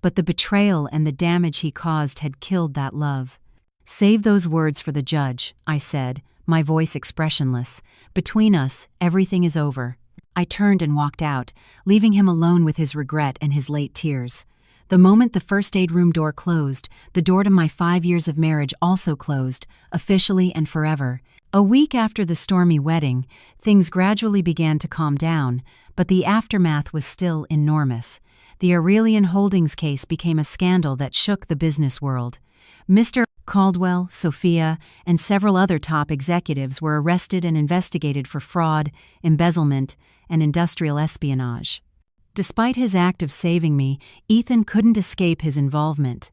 but the betrayal and the damage he caused had killed that love. "Save those words for the judge," I said, my voice expressionless. "Between us, everything is over." I turned and walked out, leaving him alone with his regret and his late tears. The moment the first aid room door closed, the door to my 5 years of marriage also closed, officially and forever. A week after the stormy wedding, things gradually began to calm down, but the aftermath was still enormous. The Aurelian Holdings case became a scandal that shook the business world. Mr. Caldwell, Sophia, and several other top executives were arrested and investigated for fraud, embezzlement, and industrial espionage. Despite his act of saving me, Ethan couldn't escape his involvement.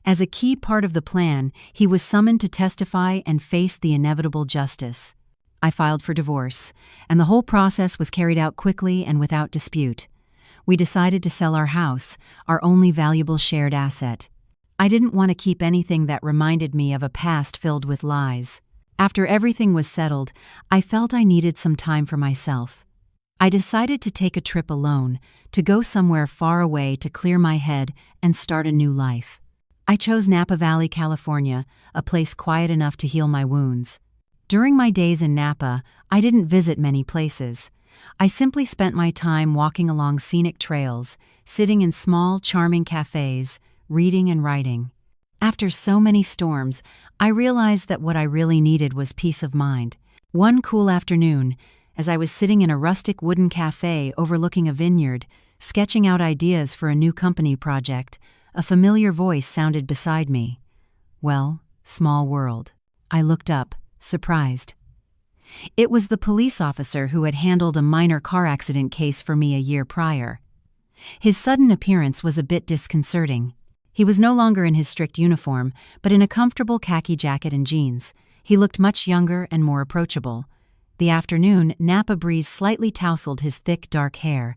As a key part of the plan, he was summoned to testify and face the inevitable justice. I filed for divorce, and the whole process was carried out quickly and without dispute. We decided to sell our house, our only valuable shared asset. I didn't want to keep anything that reminded me of a past filled with lies. After everything was settled, I felt I needed some time for myself. I decided to take a trip alone, to go somewhere far away to clear my head and start a new life. I chose Napa Valley, California, a place quiet enough to heal my wounds. During my days in Napa, I didn't visit many places. I simply spent my time walking along scenic trails, sitting in small, charming cafes, reading and writing. After so many storms, I realized that what I really needed was peace of mind. One cool afternoon, as I was sitting in a rustic wooden cafe overlooking a vineyard, sketching out ideas for a new company project, a familiar voice sounded beside me. Well, small world. I looked up, surprised. It was the police officer who had handled a minor car accident case for me a year prior. His sudden appearance was a bit disconcerting. He was no longer in his strict uniform, but in a comfortable khaki jacket and jeans. He looked much younger and more approachable. The afternoon, Napa breeze slightly tousled his thick, dark hair.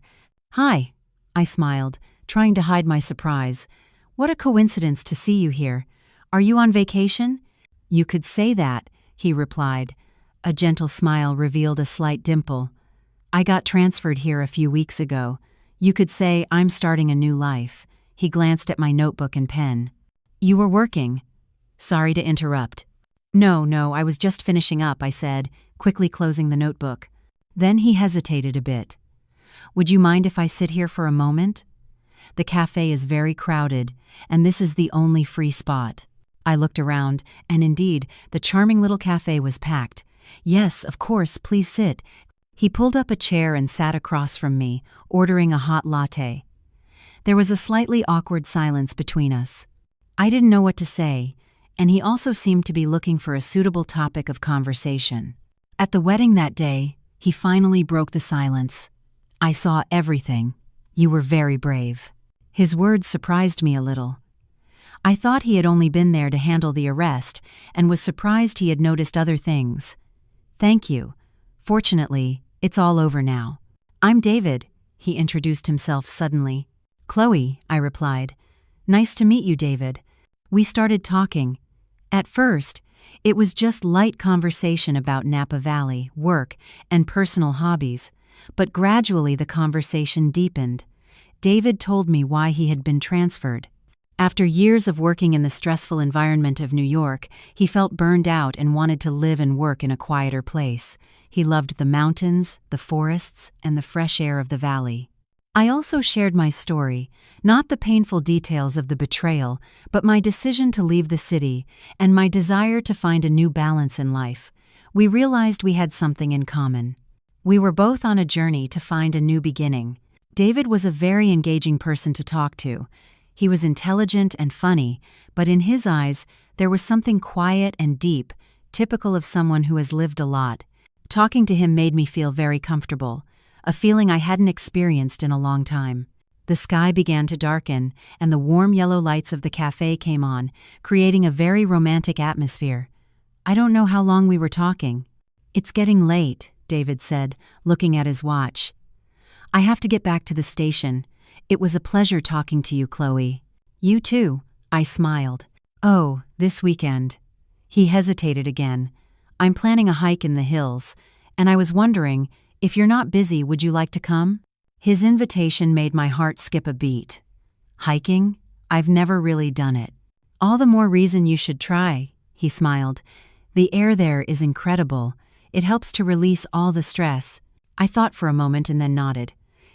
"Hi," I smiled, trying to hide my surprise. "What a coincidence to see you here. Are you on vacation?" "You could say that," he replied. A gentle smile revealed a slight dimple. "I got transferred here a few weeks ago. You could say I'm starting a new life." He glanced at my notebook and pen. "You were working." "Sorry to interrupt." No, I was just finishing up," I said, quickly closing the notebook. Then he hesitated a bit. "Would you mind if I sit here for a moment? The cafe is very crowded, and this is the only free spot." I looked around, and indeed, the charming little cafe was packed. "Yes, of course, please sit." He pulled up a chair and sat across from me, ordering a hot latte. There was a slightly awkward silence between us. I didn't know what to say, and he also seemed to be looking for a suitable topic of conversation. At the wedding that day, he finally broke the silence. "I saw everything. You were very brave." His words surprised me a little. I thought he had only been there to handle the arrest, and was surprised he had noticed other things. "Thank you. Fortunately, it's all over now." "I'm David," he introduced himself suddenly. "Chloe," I replied. "Nice to meet you, David." We started talking. At first, it was just light conversation about Napa Valley, work, and personal hobbies, but gradually the conversation deepened. David told me why he had been transferred. After years of working in the stressful environment of New York, he felt burned out and wanted to live and work in a quieter place. He loved the mountains, the forests, and the fresh air of the valley. I also shared my story, not the painful details of the betrayal, but my decision to leave the city and my desire to find a new balance in life. We realized we had something in common. We were both on a journey to find a new beginning. David was a very engaging person to talk to. He was intelligent and funny, but in his eyes, there was something quiet and deep, typical of someone who has lived a lot. Talking to him made me feel very comfortable, a feeling I hadn't experienced in a long time. The sky began to darken, and the warm yellow lights of the cafe came on, creating a very romantic atmosphere. I don't know how long we were talking. "It's getting late," David said, looking at his watch. "I have to get back to the station. It was a pleasure talking to you, Chloe." "You too," I smiled. "Oh, this weekend." He hesitated again. "I'm planning a hike in the hills, and I was wondering, if you're not busy, would you like to come?" His invitation made my heart skip a beat. "Hiking? I've never really done it." "All the more reason you should try," he smiled. "The air there is incredible. It helps to release all the stress." I thought for a moment and then nodded.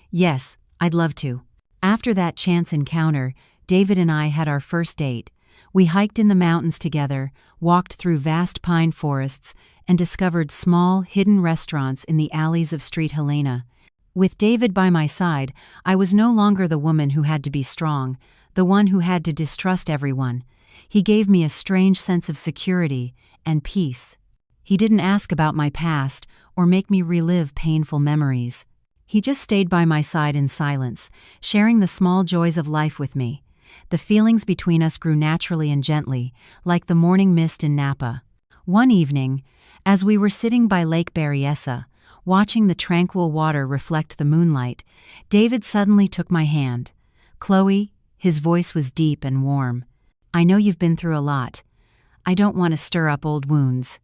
"Yes, I'd love to." After that chance encounter, David and I had our first date. We hiked in the mountains together, walked through vast pine forests, and discovered small, hidden restaurants in the alleys of Street Helena. With David by my side, I was no longer the woman who had to be strong, the one who had to distrust everyone. He gave me a strange sense of security and peace. He didn't ask about my past or make me relive painful memories. He just stayed by my side in silence, sharing the small joys of life with me. The feelings between us grew naturally and gently, like the morning mist in Napa. One evening, as we were sitting by Lake Berryessa, watching the tranquil water reflect the moonlight, David suddenly took my hand. "Chloe," his voice was deep and warm, "I know you've been through a lot. I don't want to stir up old wounds.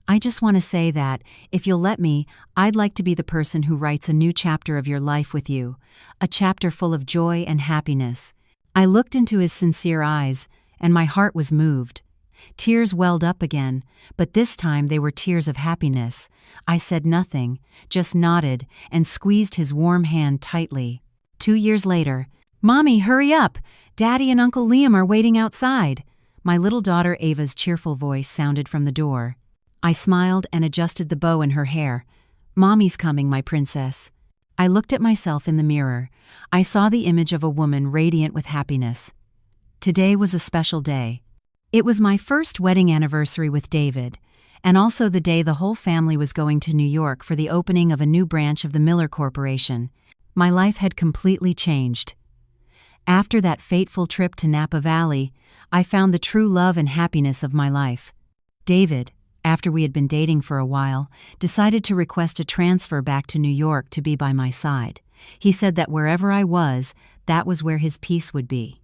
I just want to say that, if you'll let me, I'd like to be the person who writes a new chapter of your life with you, a chapter full of joy and happiness." I looked into his sincere eyes, and my heart was moved. Tears welled up again, but this time they were tears of happiness. I said nothing, just nodded and squeezed his warm hand tightly. 2 years later, "Mommy, hurry up! Daddy and Uncle Liam are waiting outside." My little daughter Ava's cheerful voice sounded from the door. I smiled and adjusted the bow in her hair. "Mommy's coming, my princess." I looked at myself in the mirror. I saw the image of a woman radiant with happiness. Today was a special day. It was my first wedding anniversary with David, and also the day the whole family was going to New York for the opening of a new branch of the Miller Corporation. My life had completely changed. After that fateful trip to Napa Valley, I found the true love and happiness of my life. David, after we had been dating for a while, decided to request a transfer back to New York to be by my side. He said that wherever I was, that was where his peace would be.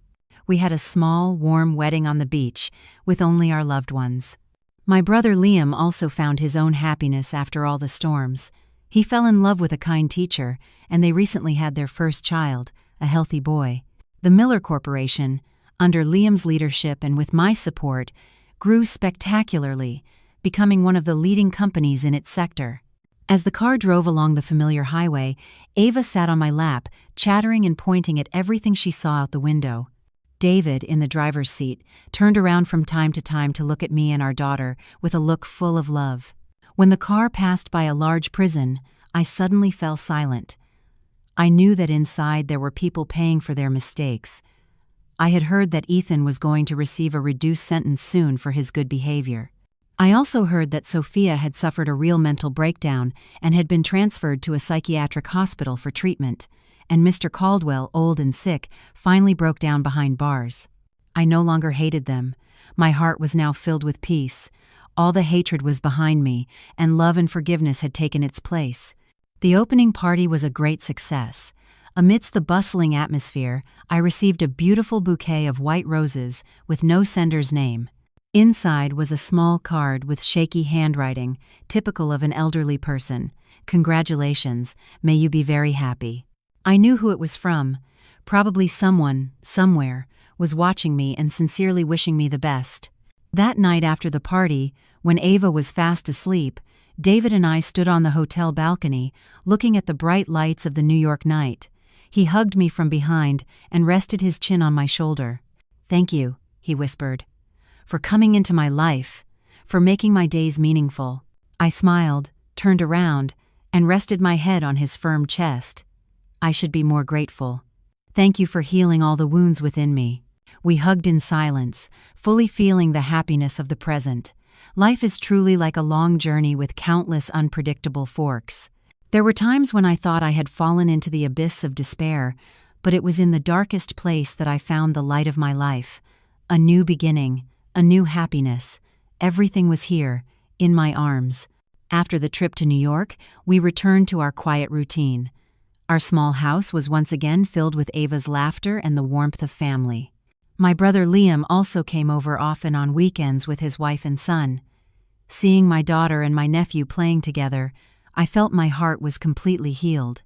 We had a small, warm wedding on the beach, with only our loved ones. My brother Liam also found his own happiness after all the storms. He fell in love with a kind teacher, and they recently had their first child, a healthy boy. The Miller Corporation, under Liam's leadership and with my support, grew spectacularly, becoming one of the leading companies in its sector. As the car drove along the familiar highway, Ava sat on my lap, chattering and pointing at everything she saw out the window. David, in the driver's seat, turned around from time to time to look at me and our daughter with a look full of love. When the car passed by a large prison, I suddenly fell silent. I knew that inside there were people paying for their mistakes. I had heard that Ethan was going to receive a reduced sentence soon for his good behavior. I also heard that Sophia had suffered a real mental breakdown and had been transferred to a psychiatric hospital for treatment, and Mr. Caldwell, old and sick, finally broke down behind bars. I no longer hated them. My heart was now filled with peace. All the hatred was behind me, and love and forgiveness had taken its place. The opening party was a great success. Amidst the bustling atmosphere, I received a beautiful bouquet of white roses with no sender's name. Inside was a small card with shaky handwriting, typical of an elderly person. "Congratulations, may you be very happy." I knew who it was from. Probably someone, somewhere, was watching me and sincerely wishing me the best. That night after the party, when Ava was fast asleep, David and I stood on the hotel balcony, looking at the bright lights of the New York night. He hugged me from behind and rested his chin on my shoulder. "Thank you," he whispered, "for coming into my life, for making my days meaningful." I smiled, turned around, and rested my head on his firm chest. I should be more grateful. "Thank you for healing all the wounds within me." We hugged in silence, fully feeling the happiness of the present. Life is truly like a long journey with countless unpredictable forks. There were times when I thought I had fallen into the abyss of despair, but it was in the darkest place that I found the light of my life. A new beginning, a new happiness. Everything was here, in my arms. After the trip to New York, we returned to our quiet routine. Our small house was once again filled with Ava's laughter and the warmth of family. My brother Liam also came over often on weekends with his wife and son. Seeing my daughter and my nephew playing together, I felt my heart was completely healed.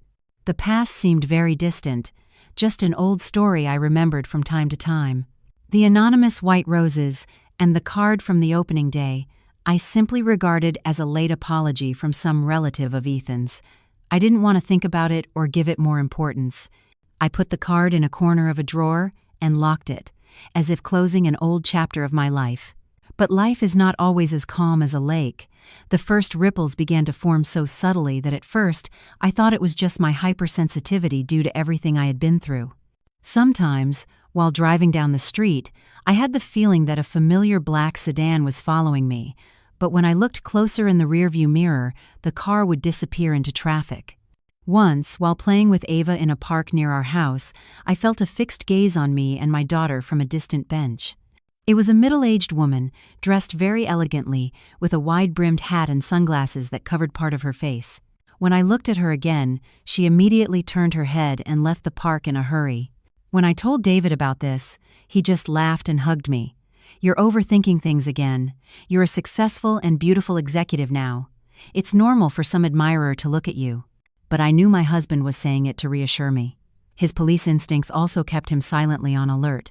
The past seemed very distant, just an old story I remembered from time to time. The anonymous white roses and the card from the opening day, I simply regarded as a late apology from some relative of Ethan's. I didn't want to think about it or give it more importance. I put the card in a corner of a drawer and locked it, as if closing an old chapter of my life. But life is not always as calm as a lake. The first ripples began to form so subtly that at first I thought it was just my hypersensitivity due to everything I had been through. Sometimes, while driving down the street, I had the feeling that a familiar black sedan was following me, but when I looked closer in the rearview mirror, the car would disappear into traffic. Once, while playing with Ava in a park near our house, I felt a fixed gaze on me and my daughter from a distant bench. It was a middle-aged woman, dressed very elegantly, with a wide-brimmed hat and sunglasses that covered part of her face. When I looked at her again, she immediately turned her head and left the park in a hurry. When I told David about this, he just laughed and hugged me. "You're overthinking things again. You're a successful and beautiful executive now. It's normal for some admirer to look at you." But I knew my husband was saying it to reassure me. His police instincts also kept him silently on alert.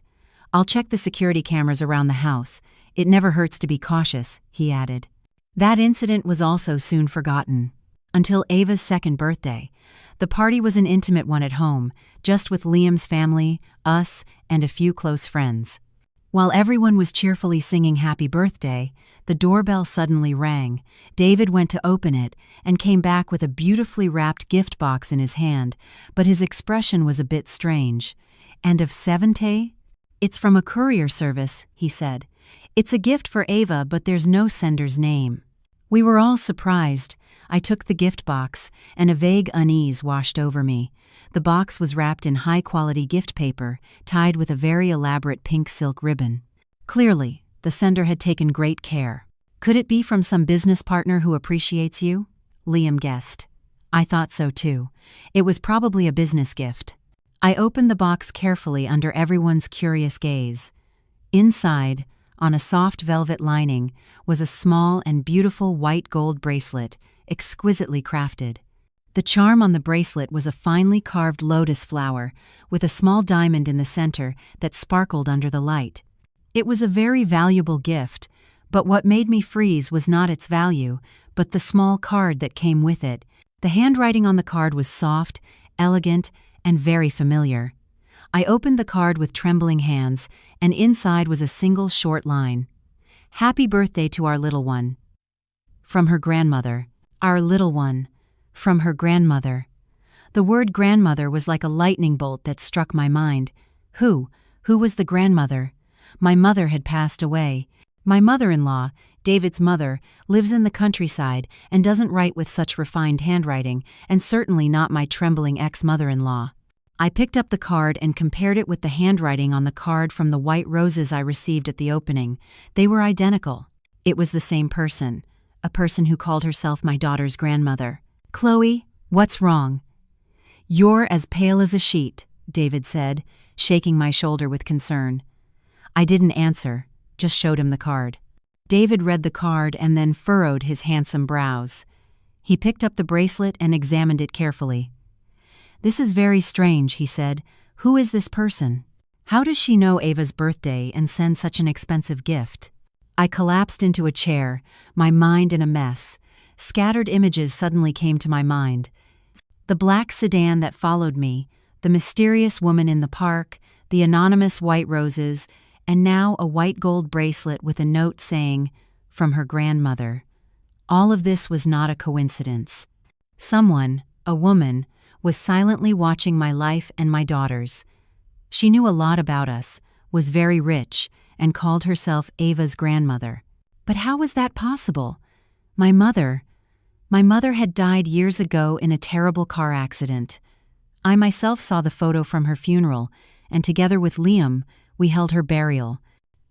"I'll check the security cameras around the house. It never hurts to be cautious," he added. That incident was also soon forgotten. Until Ava's second birthday. The party was an intimate one at home, just with Liam's family, us, and a few close friends. While everyone was cheerfully singing happy birthday, the doorbell suddenly rang. David went to open it and came back with a beautifully wrapped gift box in his hand, but his expression was a bit strange. "End of 70? It's from a courier service," he said. "It's a gift for Ava, but there's no sender's name." We were all surprised. I took the gift box, and a vague unease washed over me. The box was wrapped in high-quality gift paper, tied with a very elaborate pink silk ribbon. Clearly, the sender had taken great care. "Could it be from some business partner who appreciates you?" Liam guessed. I thought so too. It was probably a business gift. I opened the box carefully under everyone's curious gaze. Inside, on a soft velvet lining, was a small and beautiful white gold bracelet, exquisitely crafted. The charm on the bracelet was a finely carved lotus flower, with a small diamond in the center that sparkled under the light. It was a very valuable gift, but what made me freeze was not its value, but the small card that came with it. The handwriting on the card was soft, elegant, and very familiar. I opened the card with trembling hands, and inside was a single short line. "Happy birthday to our little one. From her grandmother." Our little one. From her grandmother. The word grandmother was like a lightning bolt that struck my mind. Who was the grandmother? My mother had passed away. My mother-in-law, David's mother, lives in the countryside and doesn't write with such refined handwriting, and certainly not my trembling ex-mother-in-law. I picked up the card and compared it with the handwriting on the card from the white roses I received at the opening. They were identical. It was the same person. A person who called herself my daughter's grandmother. "Chloe, what's wrong?" "You're as pale as a sheet," David said, shaking my shoulder with concern. I didn't answer, just showed him the card. David read the card and then furrowed his handsome brows. He picked up the bracelet and examined it carefully. "This is very strange," he said. "Who is this person? How does she know Ava's birthday and send such an expensive gift?" I collapsed into a chair, my mind in a mess. Scattered images suddenly came to my mind. The black sedan that followed me, the mysterious woman in the park, the anonymous white roses, and now a white gold bracelet with a note saying, "From her grandmother." All of this was not a coincidence. Someone, a woman, was silently watching my life and my daughter's. She knew a lot about us, was very rich, and called herself Ava's grandmother. But how was that possible? My mother had died years ago in a terrible car accident. I myself saw the photo from her funeral, and together with Liam, we held her burial.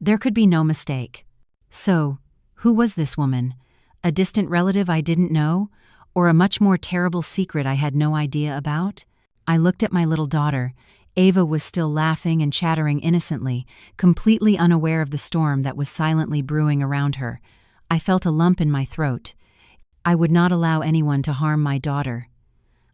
There could be no mistake. So, who was this woman? A distant relative I didn't know, or a much more terrible secret I had no idea about? I looked at my little daughter. Ava was still laughing and chattering innocently, completely unaware of the storm that was silently brewing around her. I felt a lump in my throat. I would not allow anyone to harm my daughter.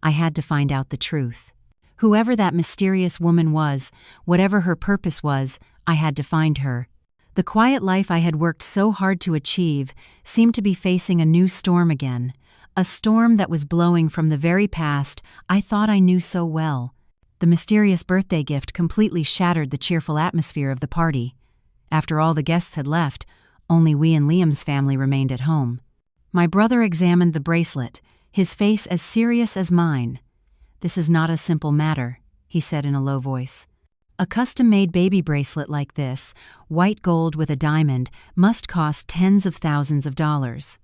I had to find out the truth. Whoever that mysterious woman was, whatever her purpose was, I had to find her. The quiet life I had worked so hard to achieve seemed to be facing a new storm again, a storm that was blowing from the very past I thought I knew so well. The mysterious birthday gift completely shattered the cheerful atmosphere of the party. After all the guests had left, Only we and Liam's family remained at home. My brother examined the bracelet, his face as serious as mine. "This is not a simple matter," he said in a low voice. "A custom-made baby bracelet like this, white gold with a diamond, must cost tens of thousands of dollars.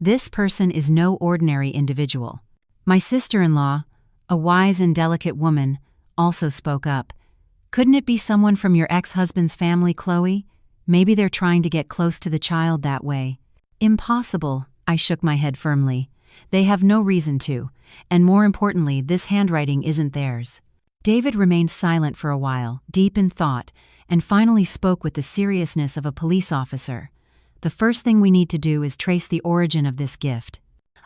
This person is no ordinary individual." My sister-in-law, a wise and delicate woman, also spoke up. "Couldn't it be someone from your ex-husband's family, Chloe? Maybe they're trying to get close to the child that way." "Impossible," I shook my head firmly. "They have no reason to, and more importantly, this handwriting isn't theirs." David remained silent for a while, deep in thought, and finally spoke with the seriousness of a police officer. "The first thing we need to do is trace the origin of this gift.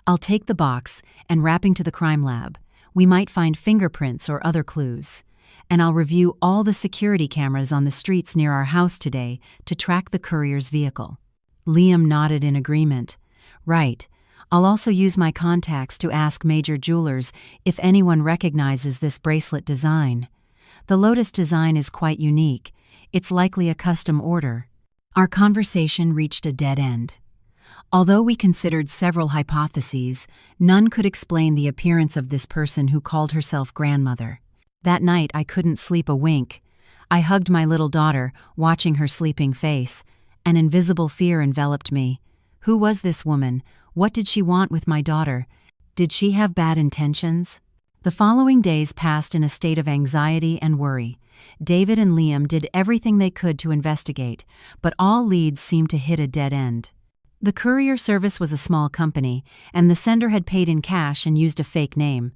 I'll take the box and wrapping to the crime lab. We might find fingerprints or other clues. And I'll review all the security cameras on the streets near our house today to track the courier's vehicle." Liam nodded in agreement. "Right. I'll also use my contacts to ask major jewelers if anyone recognizes this bracelet design. The lotus design is quite unique. It's likely a custom order." Our conversation reached a dead end. Although we considered several hypotheses, none could explain the appearance of this person who called herself grandmother. That night I couldn't sleep a wink. I hugged my little daughter, watching her sleeping face. An invisible fear enveloped me. Who was this woman? What did she want with my daughter? Did she have bad intentions? The following days passed in a state of anxiety and worry. David and Liam did everything they could to investigate, but all leads seemed to hit a dead end. The courier service was a small company, and the sender had paid in cash and used a fake name.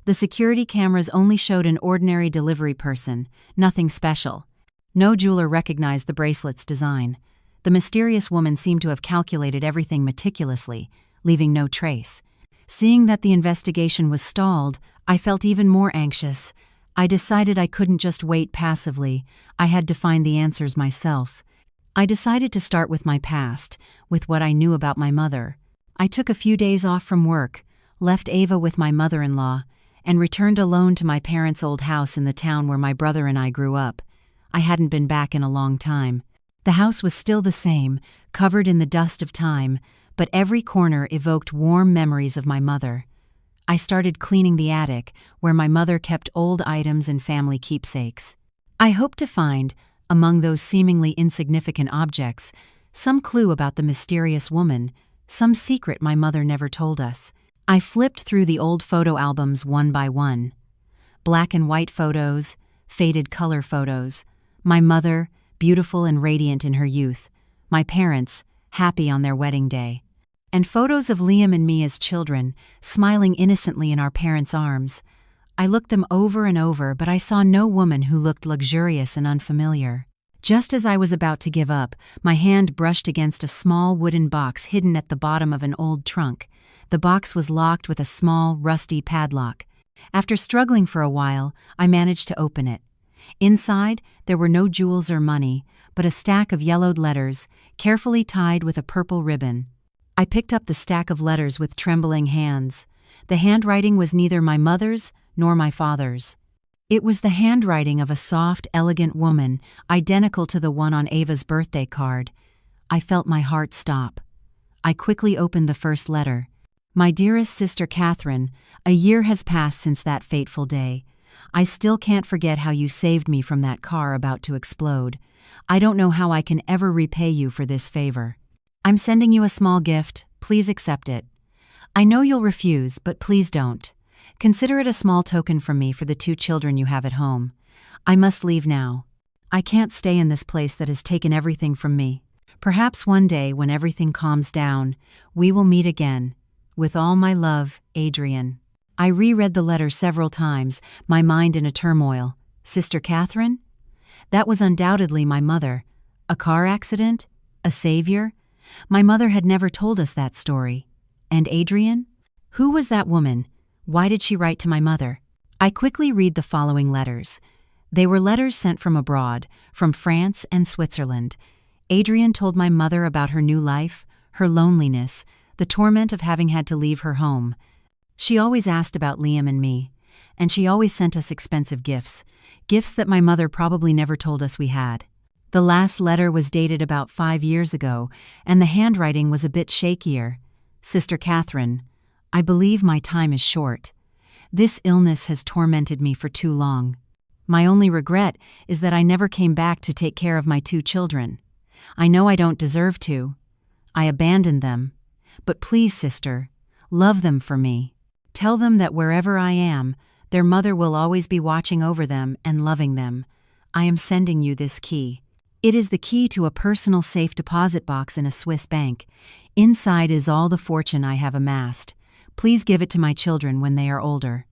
The security cameras only showed an ordinary delivery person, nothing special. No jeweler recognized the bracelet's design. The mysterious woman seemed to have calculated everything meticulously, leaving no trace. Seeing that the investigation was stalled, I felt even more anxious. I decided I couldn't just wait passively. I had to find the answers myself. I decided to start with my past, with what I knew about my mother. I took a few days off from work, left Ava with my mother-in-law, and returned alone to my parents' old house in the town where my brother and I grew up. I hadn't been back in a long time. The house was still the same, covered in the dust of time, but every corner evoked warm memories of my mother. I started cleaning the attic, where my mother kept old items and family keepsakes. I hoped to find, among those seemingly insignificant objects, some clue about the mysterious woman, some secret my mother never told us. I flipped through the old photo albums one by one. Black and white photos, faded color photos. My mother, beautiful and radiant in her youth. My parents, happy on their wedding day. And photos of Liam and me as children, smiling innocently in our parents' arms. I looked them over and over, but I saw no woman who looked luxurious and unfamiliar. Just as I was about to give up, my hand brushed against a small wooden box hidden at the bottom of an old trunk. The box was locked with a small, rusty padlock. After struggling for a while, I managed to open it. Inside, there were no jewels or money, but a stack of yellowed letters, carefully tied with a purple ribbon. I picked up the stack of letters with trembling hands. The handwriting was neither my mother's nor my father's. It was the handwriting of a soft, elegant woman, identical to the one on Ava's birthday card. I felt my heart stop. I quickly opened the first letter. "My dearest sister Catherine, a year has passed since that fateful day. I still can't forget how you saved me from that car about to explode. I don't know how I can ever repay you for this favor. I'm sending you a small gift. Please accept it. I know you'll refuse, but please don't. Consider it a small token from me for the 2 children you have at home. I must leave now. I can't stay in this place that has taken everything from me. Perhaps one day, when everything calms down, we will meet again. With all my love, Adrian." I reread the letter several times, my mind in a turmoil. Sister Catherine? That was undoubtedly my mother. A car accident? A savior? My mother had never told us that story. And Adrian? Who was that woman? Why did she write to my mother? I quickly read the following letters. They were letters sent from abroad, from France and Switzerland. Adrian told my mother about her new life, her loneliness, the torment of having had to leave her home. She always asked about Liam and me, and she always sent us expensive gifts, gifts that my mother probably never told us we had. The last letter was dated about 5 years ago, and the handwriting was a bit shakier. Sister Catherine, I believe my time is short. This illness has tormented me for too long. My only regret is that I never came back to take care of my 2 children. I know I don't deserve to. I abandoned them. But please, sister, love them for me. Tell them that wherever I am, their mother will always be watching over them and loving them. I am sending you this key. It is the key to a personal safe deposit box in a Swiss bank. Inside is all the fortune I have amassed. Please give it to my children when they are older.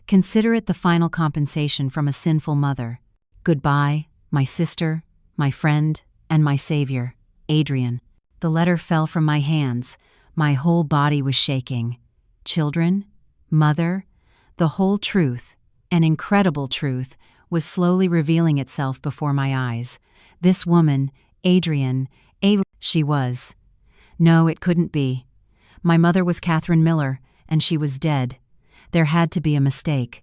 Consider it the final compensation from a sinful mother. Goodbye, my sister, my friend, and my savior, Adrian. The letter fell from my hands. My whole body was shaking. Children, mother, the whole truth, an incredible truth, was slowly revealing itself before my eyes. This woman, Adrian, she was. No, it couldn't be. My mother was Catherine Miller, and she was dead. There had to be a mistake.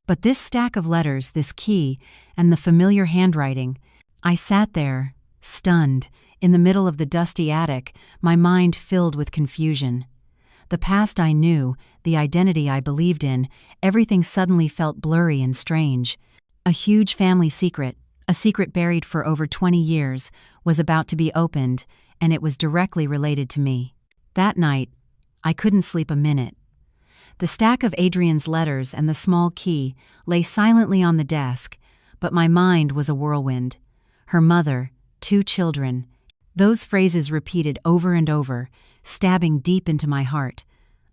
But this stack of letters, this key, and the familiar handwriting, I sat there, stunned, in the middle of the dusty attic, my mind filled with confusion. The past I knew, the identity I believed in, everything suddenly felt blurry and strange. A huge family secret, a secret buried for over 20 years, was about to be opened, and it was directly related to me. That night, I couldn't sleep a minute. The stack of Adrian's letters and the small key lay silently on the desk, but my mind was a whirlwind. Her mother, 2 children, those phrases repeated over and over, stabbing deep into my heart.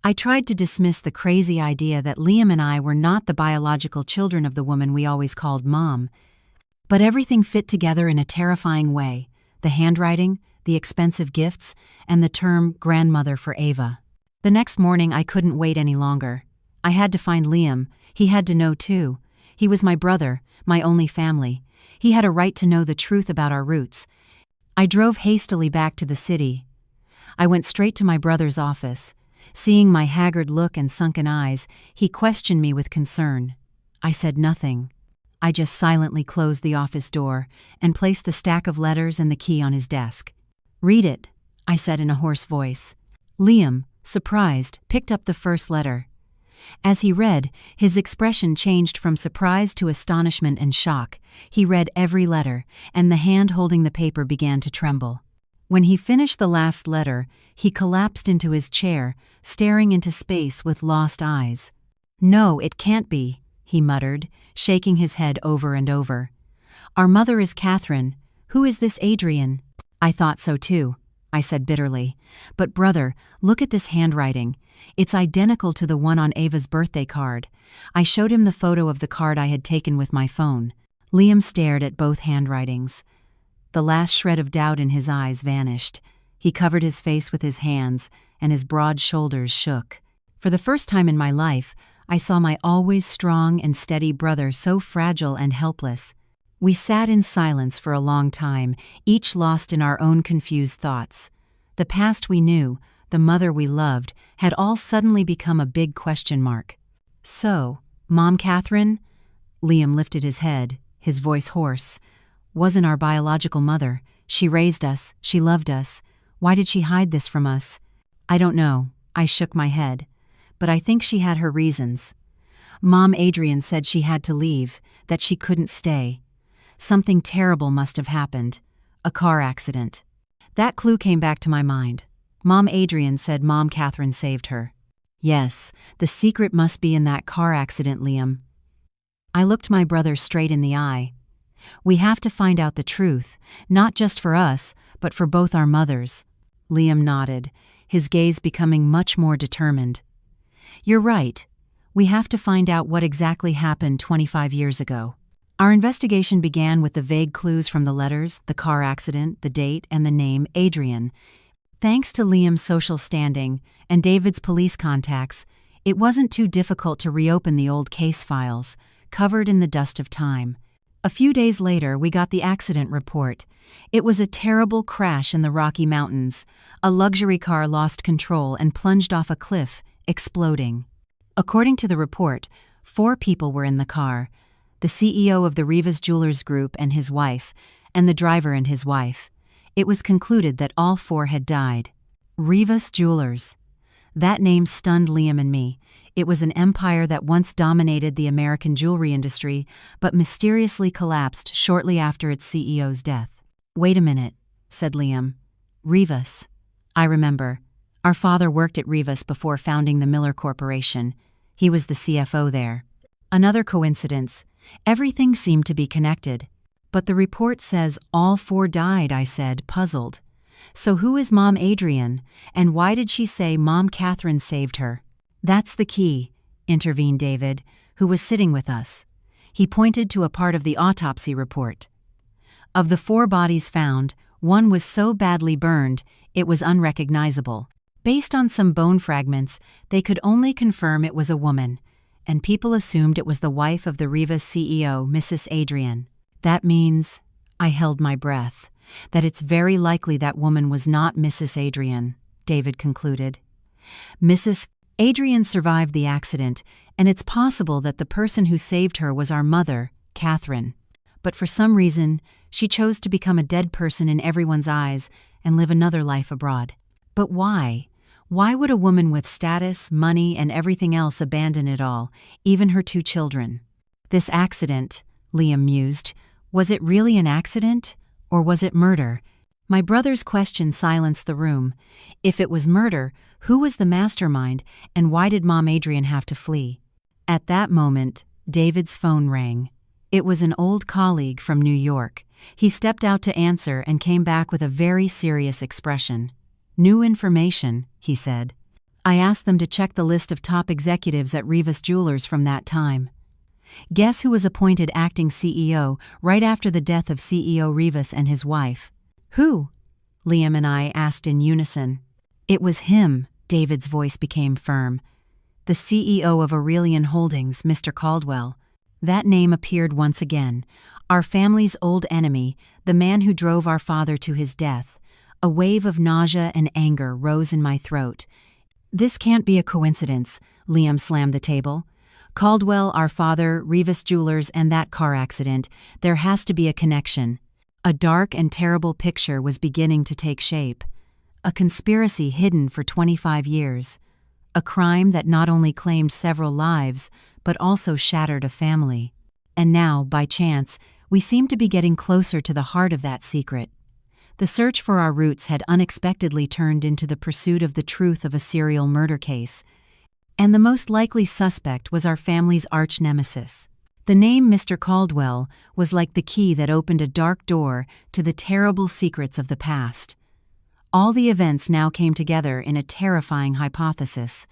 I tried to dismiss the crazy idea that Liam and I were not the biological children of the woman we always called Mom. But everything fit together in a terrifying way: the handwriting, the expensive gifts, and the term grandmother for Ava. The next morning I couldn't wait any longer. I had to find Liam. He had to know too. He was my brother, my only family. He had a right to know the truth about our roots. I drove hastily back to the city. I went straight to my brother's office. Seeing my haggard look and sunken eyes, he questioned me with concern. I said nothing. I just silently closed the office door and placed the stack of letters and the key on his desk. "Read it," I said in a hoarse voice. Liam, surprised, picked up the first letter. As he read, his expression changed from surprise to astonishment and shock. He read every letter, and the hand holding the paper began to tremble. When he finished the last letter, he collapsed into his chair, staring into space with lost eyes. "No, it can't be," he muttered, shaking his head over and over. "Our mother is Catherine. Who is this Adrian?" "I thought so too," I said bitterly. "But brother, look at this handwriting. It's identical to the one on Ava's birthday card." I showed him the photo of the card I had taken with my phone. Liam stared at both handwritings. The last shred of doubt in his eyes vanished. He covered his face with his hands, and his broad shoulders shook. For the first time in my life, I saw my always strong and steady brother so fragile and helpless. We sat in silence for a long time, each lost in our own confused thoughts. The past we knew, the mother we loved, had all suddenly become a big question mark. "So, Mom Catherine?" Liam lifted his head, his voice hoarse. "Wasn't our biological mother. She raised us, she loved us. Why did she hide this from us?" "I don't know," I shook my head. "But I think she had her reasons. Mom Adrian said she had to leave, that she couldn't stay. Something terrible must have happened. A car accident." That clue came back to my mind. Mom Adrian said Mom Catherine saved her. Yes, the secret must be in that car accident, Liam. I looked my brother straight in the eye. "We have to find out the truth, not just for us, but for both our mothers." Liam nodded, his gaze becoming much more determined. "You're right. We have to find out what exactly happened 25 years ago." Our investigation began with the vague clues from the letters, the car accident, the date, and the name Adrian. Thanks to Liam's social standing and David's police contacts, it wasn't too difficult to reopen the old case files, covered in the dust of time. A few days later, we got the accident report. It was a terrible crash in the Rocky Mountains. A luxury car lost control and plunged off a cliff, exploding. According to the report, 4 people were in the car: the CEO of the Rivas Jewelers Group and his wife, and the driver and his wife. It was concluded that all 4 had died. Rivas Jewelers. That name stunned Liam and me. It was an empire that once dominated the American jewelry industry, but mysteriously collapsed shortly after its CEO's death. "Wait a minute," said Liam. "Rivas. I remember. Our father worked at Rivas before founding the Miller Corporation. He was the CFO there." Another coincidence. Everything seemed to be connected. "But the report says all 4 died," I said, puzzled. "So who is Mom Adrian, and why did she say Mom Catherine saved her?" "That's the key," intervened David, who was sitting with us. He pointed to a part of the autopsy report. Of the 4 bodies found, 1 was so badly burned it was unrecognizable. Based on some bone fragments, they could only confirm it was a woman, and people assumed it was the wife of the Rivas CEO, Mrs. Adrian. "That means," I held my breath, "that it's very likely that woman was not Mrs. Adrian," David concluded. "Mrs. Adrian survived the accident, and it's possible that the person who saved her was our mother, Catherine. But for some reason, she chose to become a dead person in everyone's eyes and live another life abroad. But why? Why would a woman with status, money, and everything else abandon it all, even her 2 children? This accident," Liam mused, "was it really an accident? Or was it murder?" My brother's question silenced the room. If it was murder, who was the mastermind, and why did Mom Adrian have to flee? At that moment, David's phone rang. It was an old colleague from New York. He stepped out to answer and came back with a very serious expression. "New information," he said. "I asked them to check the list of top executives at Rivas Jewelers from that time. Guess who was appointed acting CEO right after the death of CEO Rivas and his wife?" "Who?" Liam and I asked in unison. "It was him," David's voice became firm. "The CEO of Aurelian Holdings, Mr. Caldwell." That name appeared once again. Our family's old enemy, the man who drove our father to his death. A wave of nausea and anger rose in my throat. "This can't be a coincidence," Liam slammed the table. "Caldwell, our father, Rivas Jewelers, and that car accident. There has to be a connection." A dark and terrible picture was beginning to take shape. A conspiracy hidden for 25 years. A crime that not only claimed several lives, but also shattered a family. And now, by chance, we seemed to be getting closer to the heart of that secret. The search for our roots had unexpectedly turned into the pursuit of the truth of a serial murder case. And the most likely suspect was our family's arch-nemesis. The name Mr. Caldwell was like the key that opened a dark door to the terrible secrets of the past. All the events now came together in a terrifying hypothesis.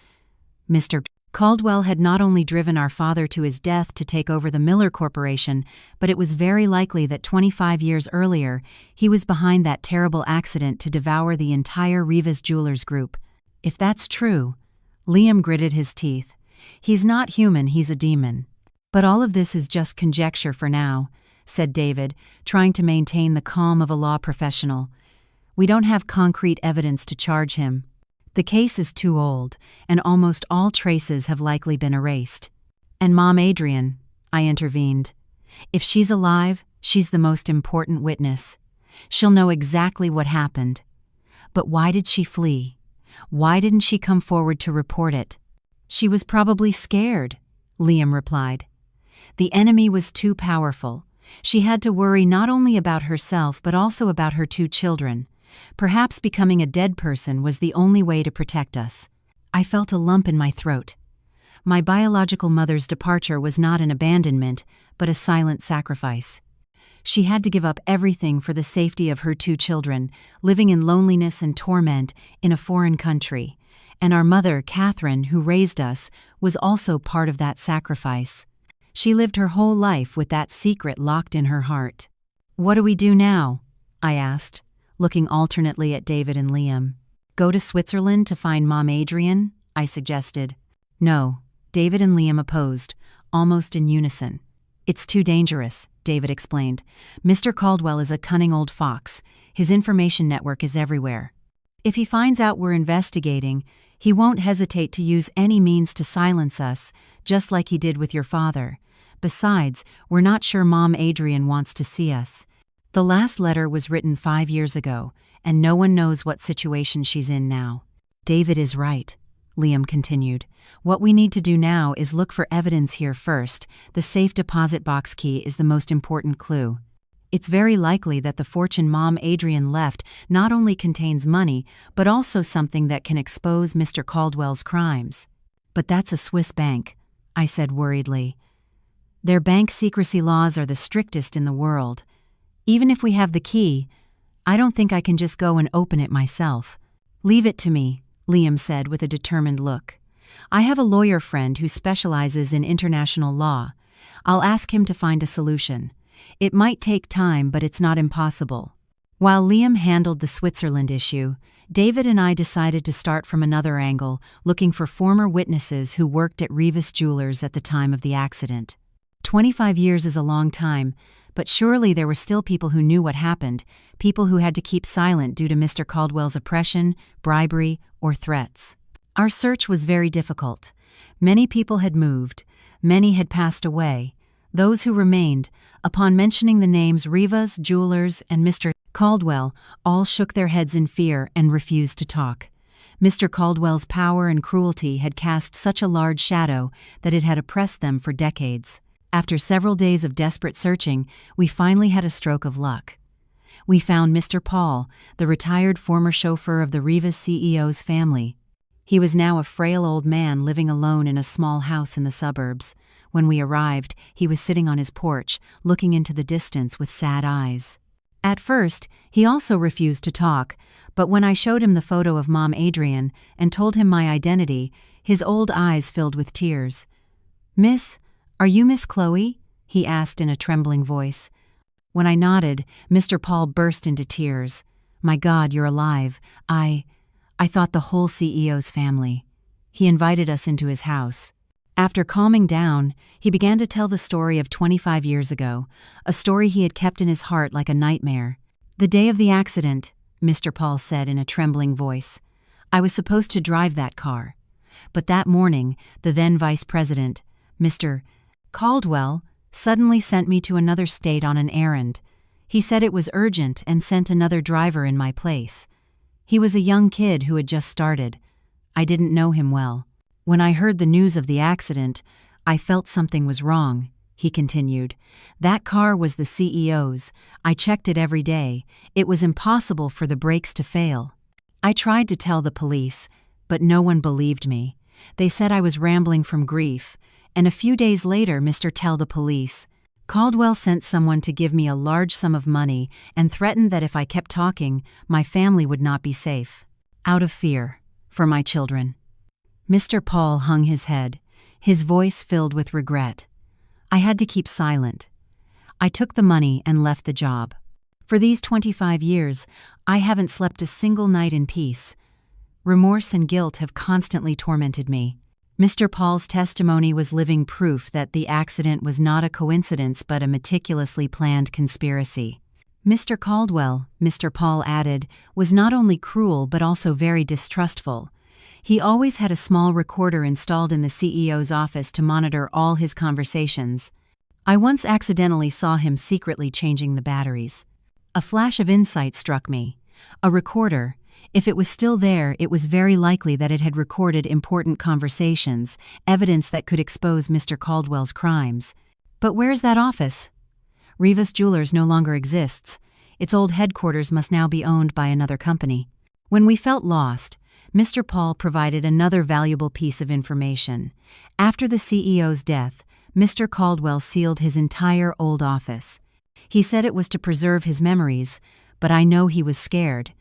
Mr. Caldwell had not only driven our father to his death to take over the Miller Corporation, but it was very likely that 25 years earlier, he was behind that terrible accident to devour the entire Rivas Jewelers group. If that's true, Liam gritted his teeth. He's not human, he's a demon. "But all of this is just conjecture for now," said David, trying to maintain the calm of a law professional. "We don't have concrete evidence to charge him. The case is too old, and almost all traces have likely been erased." "And Mom Adrian," I intervened. "If she's alive, she's the most important witness. She'll know exactly what happened. But why did she flee? Why didn't she come forward to report it?" "She was probably scared," Liam replied. "The enemy was too powerful. She had to worry not only about herself but also about her 2 children. Perhaps becoming a dead person was the only way to protect us." I felt a lump in my throat. My biological mother's departure was not an abandonment, but a silent sacrifice. She had to give up everything for the safety of her 2 children, living in loneliness and torment in a foreign country. And our mother, Catherine, who raised us, was also part of that sacrifice. She lived her whole life with that secret locked in her heart. "What do we do now?" I asked, looking alternately at David and Liam. "Go to Switzerland to find Mom Adrian?" I suggested. "No," David and Liam opposed, almost in unison. "It's too dangerous," David explained. "Mr. Caldwell is a cunning old fox. His information network is everywhere. If he finds out we're investigating, he won't hesitate to use any means to silence us, just like he did with your father. Besides, we're not sure Mom Adrian wants to see us." The last letter was written 5 years ago, and no one knows what situation she's in now. David is right, Liam continued. What we need to do now is look for evidence here first. The safe deposit box key is the most important clue. It's very likely that the fortune Mom Adrian left not only contains money, but also something that can expose Mr. Caldwell's crimes. But that's a Swiss bank, I said worriedly. Their bank secrecy laws are the strictest in the world. Even if we have the key, I don't think I can just go and open it myself. Leave it to me, Liam said with a determined look. I have a lawyer friend who specializes in international law. I'll ask him to find a solution. It might take time, but it's not impossible. While Liam handled the Switzerland issue, David and I decided to start from another angle, looking for former witnesses who worked at Rivas Jewelers at the time of the accident. 25 years is a long time, but surely there were still people who knew what happened, people who had to keep silent due to Mr. Caldwell's oppression, bribery, or threats. Our search was very difficult. Many people had moved, many had passed away. Those who remained, upon mentioning the names Rivas Jewelers and Mr. Caldwell, all shook their heads in fear and refused to talk. Mr. Caldwell's power and cruelty had cast such a large shadow that it had oppressed them for decades. After several days of desperate searching, we finally had a stroke of luck. We found Mr. Paul, the retired former chauffeur of the Rivas CEO's family. He was now a frail old man living alone in a small house in the suburbs. When we arrived, he was sitting on his porch, looking into the distance with sad eyes. At first, he also refused to talk, but when I showed him the photo of Mom Adrian and told him my identity, his old eyes filled with tears. "Miss, are you Miss Chloe?" he asked in a trembling voice. When I nodded, Mr. Paul burst into tears. "My God, you're alive. I thought the whole CEO's family." He invited us into his house. After calming down, he began to tell the story of 25 years ago, a story he had kept in his heart like a nightmare. "The day of the accident," Mr. Paul said in a trembling voice, "I was supposed to drive that car. But that morning, the then vice president, Mr. Caldwell, suddenly sent me to another state on an errand. He said it was urgent and sent another driver in my place. He was a young kid who had just started. I didn't know him well. When I heard the news of the accident, I felt something was wrong," he continued. "That car was the CEO's. I checked it every day. It was impossible for the brakes to fail. I tried to tell the police, but no one believed me. They said I was rambling from grief, and a few days later Mr. Tell the police. Caldwell sent someone to give me a large sum of money and threatened that if I kept talking, my family would not be safe. Out of fear. For my children." Mr. Paul hung his head, his voice filled with regret. I had to keep silent. I took the money and left the job. For these 25 years, I haven't slept a single night in peace. Remorse and guilt have constantly tormented me. Mr. Paul's testimony was living proof that the accident was not a coincidence but a meticulously planned conspiracy. Mr. Caldwell, Mr. Paul added, was not only cruel but also very distrustful. He always had a small recorder installed in the CEO's office to monitor all his conversations. I once accidentally saw him secretly changing the batteries. A flash of insight struck me. A recorder. If it was still there, it was very likely that it had recorded important conversations, evidence that could expose Mr. Caldwell's crimes. But where's that office? Rivas Jewelers no longer exists. Its old headquarters must now be owned by another company. When we felt lost, Mr. Paul provided another valuable piece of information. After the CEO's death, Mr. Caldwell sealed his entire old office. He said it was to preserve his memories, but I know he was scared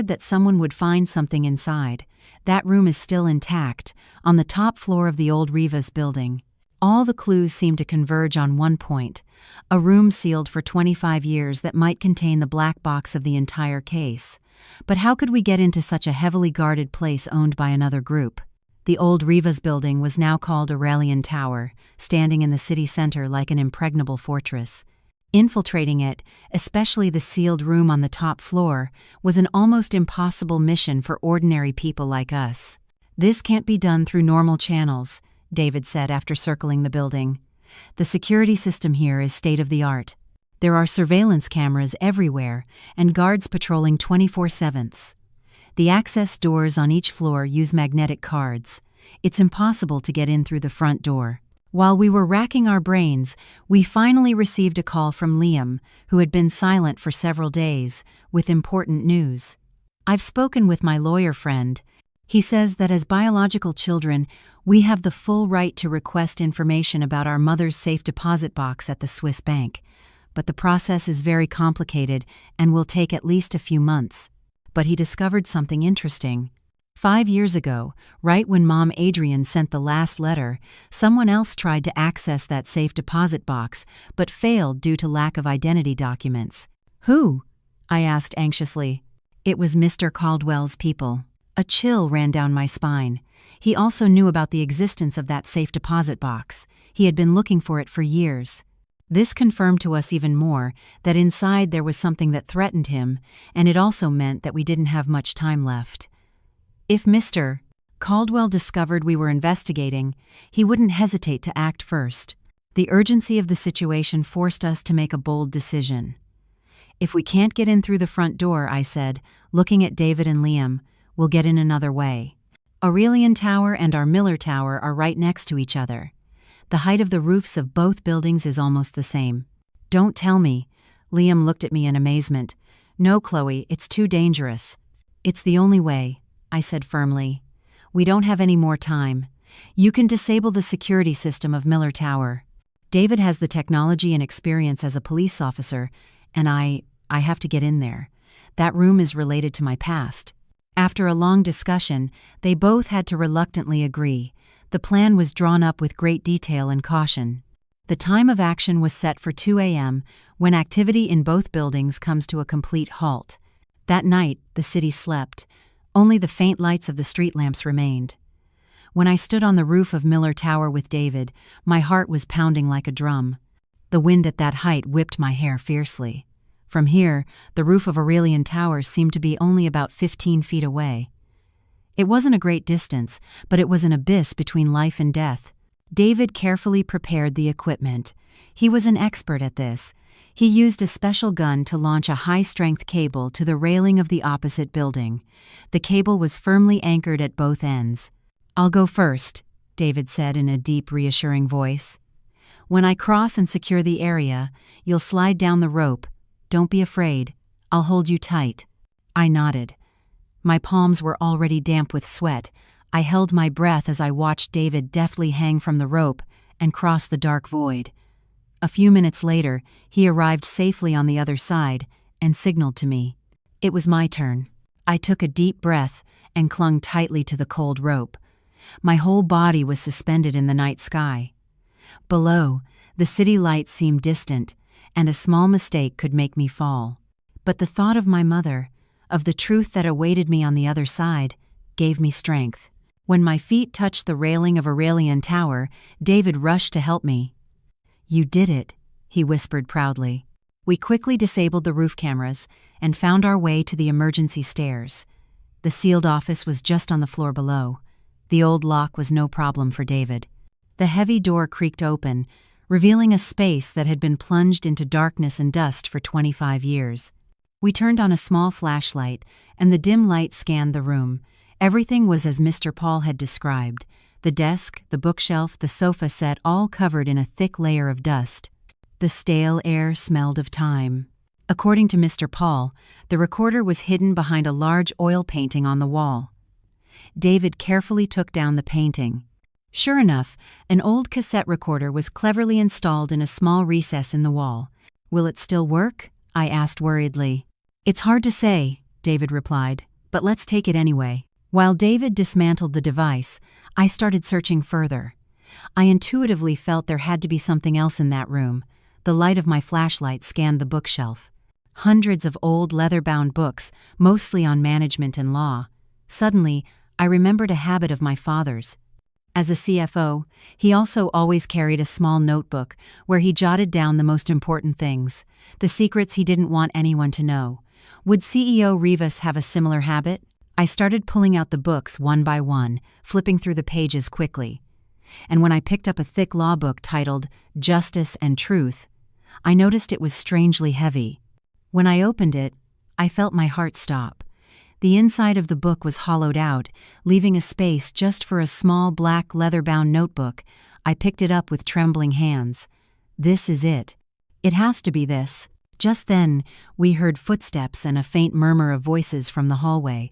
that someone would find something inside. That room is still intact, on the top floor of the old Rivas building. All the clues seem to converge on one point, a room sealed for 25 years that might contain the black box of the entire case. But how could we get into such a heavily guarded place owned by another group? The old Rivas building was now called Aurelian Tower, standing in the city center like an impregnable fortress. Infiltrating it, especially the sealed room on the top floor, was an almost impossible mission for ordinary people like us. "This can't be done through normal channels," David said after circling the building. "The security system here is state-of-the-art. There are surveillance cameras everywhere and guards patrolling 24/7. The access doors on each floor use magnetic cards. It's impossible to get in through the front door. While we were racking our brains, we finally received a call from Liam, who had been silent for several days, with important news. I've spoken with my lawyer friend. He says that as biological children, we have the full right to request information about our mother's safe deposit box at the Swiss bank. But the process is very complicated and will take at least a few months. But he discovered something interesting. 5 years ago, right when Mom Adrian sent the last letter, someone else tried to access that safe deposit box, but failed due to lack of identity documents. Who? I asked anxiously. It was Mr. Caldwell's people. A chill ran down my spine. He also knew about the existence of that safe deposit box. He had been looking for it for years. This confirmed to us even more that inside there was something that threatened him, and it also meant that we didn't have much time left. If Mr. Caldwell discovered we were investigating, he wouldn't hesitate to act first. The urgency of the situation forced us to make a bold decision. If we can't get in through the front door, I said, looking at David and Liam, we'll get in another way. Aurelian Tower and our Miller Tower are right next to each other. The height of the roofs of both buildings is almost the same. Don't tell me. Liam looked at me in amazement. No, Chloe, it's too dangerous. It's the only way, I said firmly. We don't have any more time. You can disable the security system of Miller Tower. David has the technology and experience as a police officer, and I have to get in there. That room is related to my past. After a long discussion, they both had to reluctantly agree. The plan was drawn up with great detail and caution. The time of action was set for 2 a.m., when activity in both buildings comes to a complete halt. That night, the city slept. Only the faint lights of the street lamps remained. When I stood on the roof of Miller Tower with David, my heart was pounding like a drum. The wind at that height whipped my hair fiercely. From here, the roof of Aurelian Tower seemed to be only about 15 feet away. It wasn't a great distance, but it was an abyss between life and death. David carefully prepared the equipment. He was an expert at this. He used a special gun to launch a high-strength cable to the railing of the opposite building. The cable was firmly anchored at both ends. "I'll go first," David said in a deep, reassuring voice. "When I cross and secure the area, you'll slide down the rope. Don't be afraid. I'll hold you tight." I nodded. My palms were already damp with sweat. I held my breath as I watched David deftly hang from the rope and cross the dark void. A few minutes later, he arrived safely on the other side and signaled to me. It was my turn. I took a deep breath and clung tightly to the cold rope. My whole body was suspended in the night sky. Below, the city lights seemed distant, and a small mistake could make me fall. But the thought of my mother, of the truth that awaited me on the other side, gave me strength. When my feet touched the railing of Aurelian Tower, David rushed to help me. "You did it," he whispered proudly. We quickly disabled the roof cameras and found our way to the emergency stairs. The sealed office was just on the floor below. The old lock was no problem for David. The heavy door creaked open, revealing a space that had been plunged into darkness and dust for 25 years. We turned on a small flashlight, and the dim light scanned the room. Everything was as Mr. Paul had described. The desk, the bookshelf, the sofa set, all covered in a thick layer of dust. The stale air smelled of time. According to Mr. Paul, the recorder was hidden behind a large oil painting on the wall. David carefully took down the painting. Sure enough, an old cassette recorder was cleverly installed in a small recess in the wall. "Will it still work?" I asked worriedly. "It's hard to say," David replied, "but let's take it anyway." While David dismantled the device, I started searching further. I intuitively felt there had to be something else in that room. The light of my flashlight scanned the bookshelf. Hundreds of old leather-bound books, mostly on management and law. Suddenly, I remembered a habit of my father's. As a CFO, he also always carried a small notebook where he jotted down the most important things, the secrets he didn't want anyone to know. Would CEO Rivas have a similar habit? I started pulling out the books one by one, flipping through the pages quickly. And when I picked up a thick law book titled Justice and Truth, I noticed it was strangely heavy. When I opened it, I felt my heart stop. The inside of the book was hollowed out, leaving a space just for a small black leather-bound notebook. I picked it up with trembling hands. This is it. It has to be this. Just then, we heard footsteps and a faint murmur of voices from the hallway.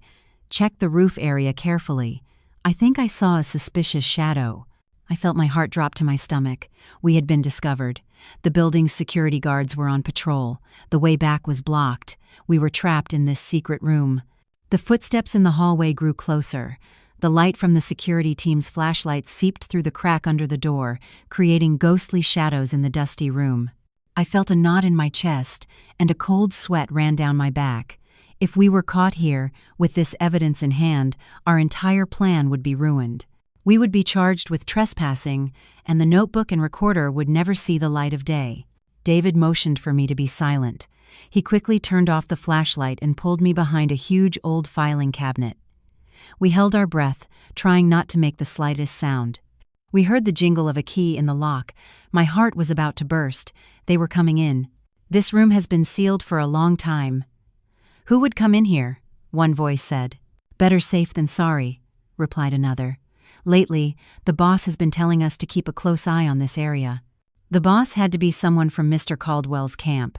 Checked the roof area carefully. I think I saw a suspicious shadow. I felt my heart drop to my stomach. We had been discovered. The building's security guards were on patrol. The way back was blocked. We were trapped in this secret room. The footsteps in the hallway grew closer. The light from the security team's flashlight seeped through the crack under the door, creating ghostly shadows in the dusty room. I felt a knot in my chest, and a cold sweat ran down my back. If we were caught here, with this evidence in hand, our entire plan would be ruined. We would be charged with trespassing, and the notebook and recorder would never see the light of day. David motioned for me to be silent. He quickly turned off the flashlight and pulled me behind a huge old filing cabinet. We held our breath, trying not to make the slightest sound. We heard the jingle of a key in the lock. My heart was about to burst. They were coming in. This room has been sealed for a long time. "Who would come in here?" one voice said. "Better safe than sorry," replied another. "Lately, the boss has been telling us to keep a close eye on this area." The boss had to be someone from Mr. Caldwell's camp.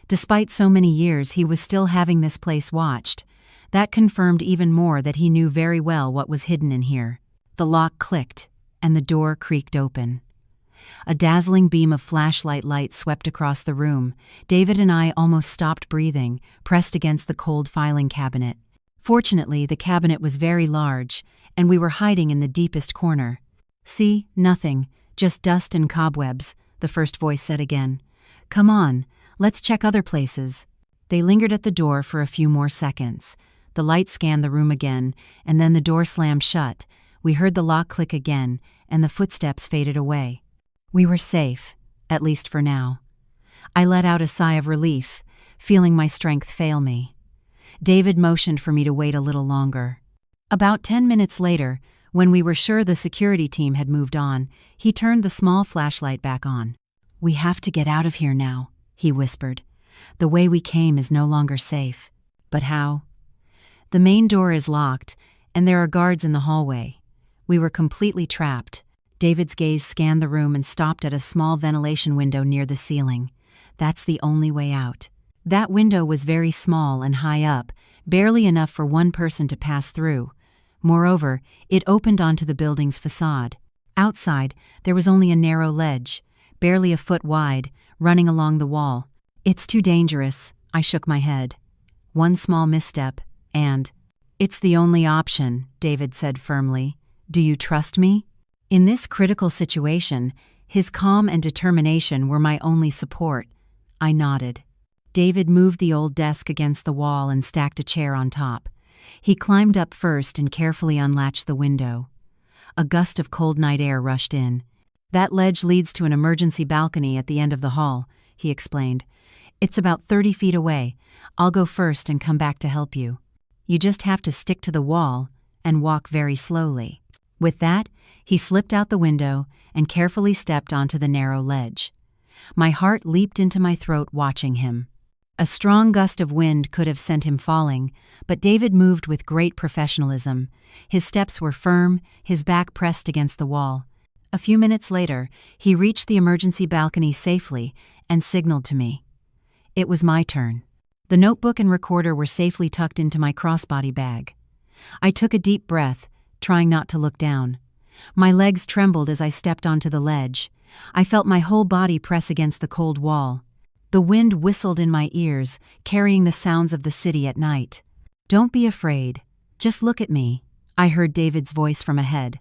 Despite so many years, he was still having this place watched. That confirmed even more that he knew very well what was hidden in here. The lock clicked, and the door creaked open. A dazzling beam of flashlight light swept across the room. David and I almost stopped breathing, pressed against the cold filing cabinet. Fortunately, the cabinet was very large, and we were hiding in the deepest corner. "See, nothing, just dust and cobwebs," the first voice said again. "Come on, let's check other places." They lingered at the door for a few more seconds. The light scanned the room again, and then the door slammed shut. We heard the lock click again, and the footsteps faded away. We were safe, at least for now. I let out a sigh of relief, feeling my strength fail me. David motioned for me to wait a little longer. About 10 minutes later, when we were sure the security team had moved on, he turned the small flashlight back on. "We have to get out of here now," he whispered. "The way we came is no longer safe." "But how?" "The main door is locked, and there are guards in the hallway. We were completely trapped." David's gaze scanned the room and stopped at a small ventilation window near the ceiling. "That's the only way out." That window was very small and high up, barely enough for one person to pass through. Moreover, it opened onto the building's facade. Outside, there was only a narrow ledge, barely a foot wide, running along the wall. "It's too dangerous," I shook my head. "One small misstep, and—" "It's the only option," David said firmly. "Do you trust me?" In this critical situation, his calm and determination were my only support. I nodded. David moved the old desk against the wall and stacked a chair on top. He climbed up first and carefully unlatched the window. A gust of cold night air rushed in. "That ledge leads to an emergency balcony at the end of the hall," he explained. "It's about 30 feet away. I'll go first and come back to help you. You just have to stick to the wall and walk very slowly." With that, he slipped out the window and carefully stepped onto the narrow ledge. My heart leaped into my throat watching him. A strong gust of wind could have sent him falling, but David moved with great professionalism. His steps were firm, his back pressed against the wall. A few minutes later, he reached the emergency balcony safely and signaled to me. It was my turn. The notebook and recorder were safely tucked into my crossbody bag. I took a deep breath, trying not to look down. My legs trembled as I stepped onto the ledge. I felt my whole body press against the cold wall. The wind whistled in my ears, carrying the sounds of the city at night. "Don't be afraid. Just look at me," I heard David's voice from ahead.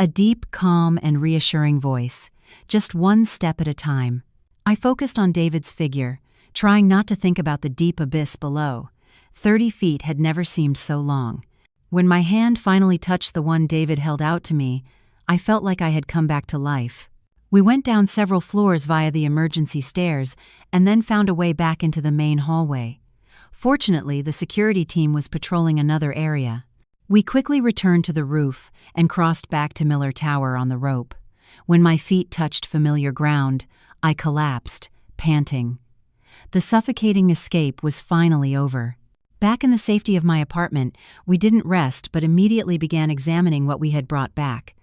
A deep, calm, and reassuring voice, just one step at a time. I focused on David's figure, trying not to think about the deep abyss below. 30 feet had never seemed so long. When my hand finally touched the one David held out to me, I felt like I had come back to life. We went down several floors via the emergency stairs and then found a way back into the main hallway. Fortunately, the security team was patrolling another area. We quickly returned to the roof and crossed back to Miller Tower on the rope. When my feet touched familiar ground, I collapsed, panting. The suffocating escape was finally over. Back in the safety of my apartment, we didn't rest but immediately began examining what we had brought back.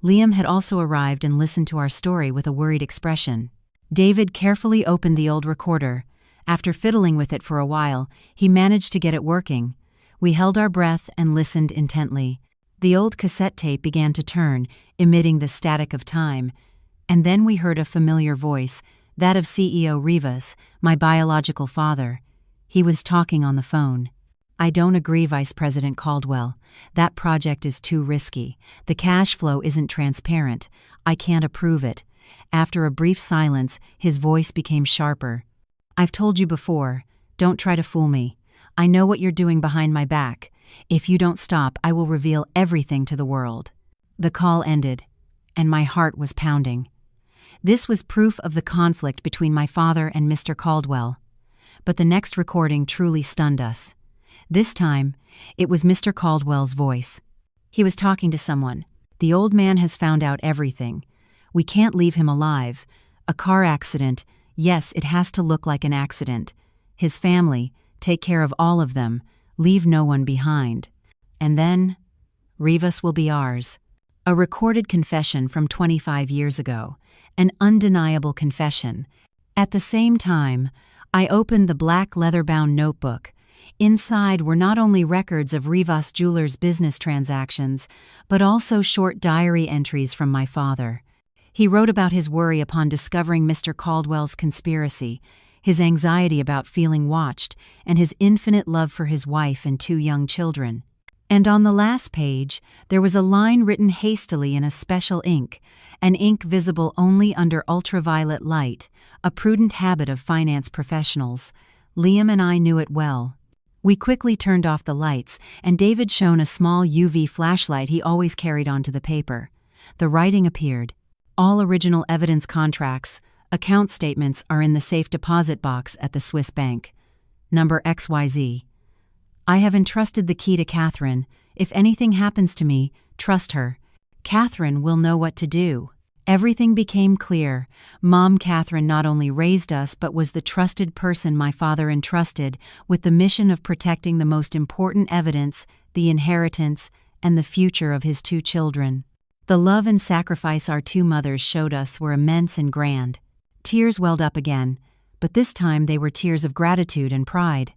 Liam had also arrived and listened to our story with a worried expression. David carefully opened the old recorder. After fiddling with it for a while, he managed to get it working. We held our breath and listened intently. The old cassette tape began to turn, emitting the static of time. And then we heard a familiar voice, that of CEO Rivas, my biological father. He was talking on the phone. "I don't agree, Vice President Caldwell. That project is too risky. The cash flow isn't transparent. I can't approve it." After a brief silence, his voice became sharper. "I've told you before, don't try to fool me. I know what you're doing behind my back. If you don't stop, I will reveal everything to the world." The call ended, and my heart was pounding. This was proof of the conflict between my father and Mr. Caldwell. But the next recording truly stunned us. This time, it was Mr. Caldwell's voice. He was talking to someone. "The old man has found out everything. We can't leave him alive. A car accident, yes, it has to look like an accident. His family, take care of all of them, leave no one behind. And then, Rivas will be ours." A recorded confession from 25 years ago. An undeniable confession. At the same time, I opened the black leather-bound notebook. Inside were not only records of Rivas Jewelers' business transactions, but also short diary entries from my father. He wrote about his worry upon discovering Mr. Caldwell's conspiracy, his anxiety about feeling watched, and his infinite love for his wife and 2 young children. And on the last page, there was a line written hastily in a special ink, an ink visible only under ultraviolet light, a prudent habit of finance professionals. Liam and I knew it well. We quickly turned off the lights, and David shone a small UV flashlight he always carried onto the paper. The writing appeared. "All original evidence contracts, account statements are in the safe deposit box at the Swiss bank. Number XYZ. I have entrusted the key to Catherine. If anything happens to me, trust her. Catherine will know what to do." Everything became clear. Mom Catherine not only raised us but was the trusted person my father entrusted with the mission of protecting the most important evidence, the inheritance, and the future of his 2 children. The love and sacrifice our 2 mothers showed us were immense and grand. Tears welled up again, but this time they were tears of gratitude and pride.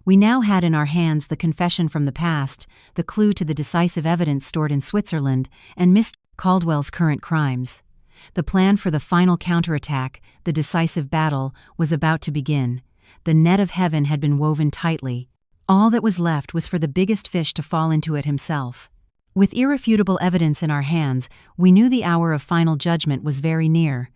We now had in our hands the confession from the past, the clue to the decisive evidence stored in Switzerland, and Mr. Caldwell's current crimes. The plan for the final counterattack, the decisive battle, was about to begin. The net of heaven had been woven tightly. All that was left was for the biggest fish to fall into it himself. With irrefutable evidence in our hands, we knew the hour of final judgment was very near.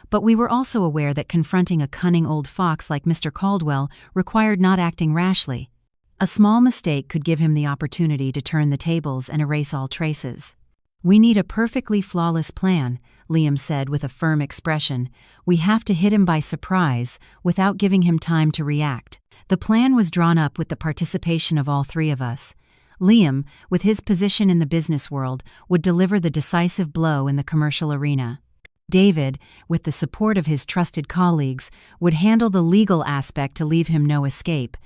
But we were also aware that confronting a cunning old fox like Mr. Caldwell required not acting rashly. A small mistake could give him the opportunity to turn the tables and erase all traces. "We need a perfectly flawless plan," Liam said with a firm expression. "We have to hit him by surprise, without giving him time to react." The plan was drawn up with the participation of all 3 of us. Liam, with his position in the business world, would deliver the decisive blow in the commercial arena. David, with the support of his trusted colleagues, would handle the legal aspect to leave him no escape,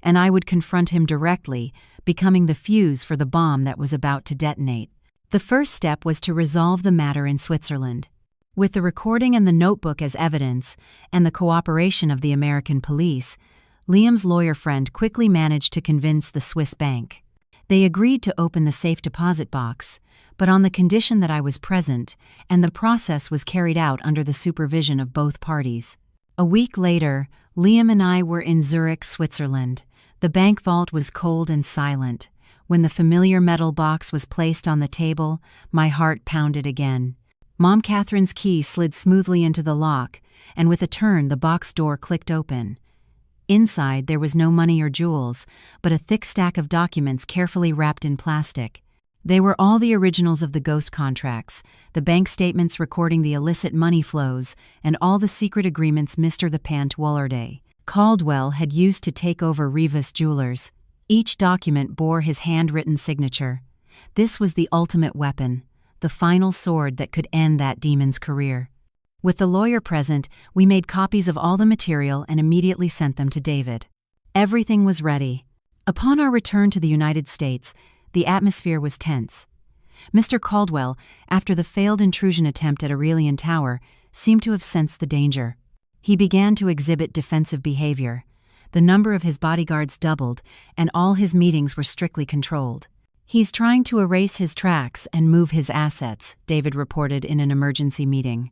and I would confront him directly, becoming the fuse for the bomb that was about to detonate. The first step was to resolve the matter in Switzerland. With the recording and the notebook as evidence, and the cooperation of the American police, Liam's lawyer friend quickly managed to convince the Swiss bank. They agreed to open the safe deposit box, but on the condition that I was present, and the process was carried out under the supervision of both parties. A week later, Liam and I were in Zurich, Switzerland. The bank vault was cold and silent. When the familiar metal box was placed on the table, my heart pounded again. Mom Catherine's key slid smoothly into the lock, and with a turn the box door clicked open. Inside there was no money or jewels, but a thick stack of documents carefully wrapped in plastic. They were all the originals of the ghost contracts, the bank statements recording the illicit money flows, and all the secret agreements Mr. the Pant Wollarday Caldwell had used to take over Rivas Jewelers. Each document bore his handwritten signature. This was the ultimate weapon, the final sword that could end that demon's career. With the lawyer present, we made copies of all the material and immediately sent them to David. Everything was ready. Upon our return to the United States, the atmosphere was tense. Mr. Caldwell, after the failed intrusion attempt at Aurelian Tower, seemed to have sensed the danger. He began to exhibit defensive behavior. The number of his bodyguards doubled, and all his meetings were strictly controlled. "He's trying to erase his tracks and move his assets," David reported in an emergency meeting.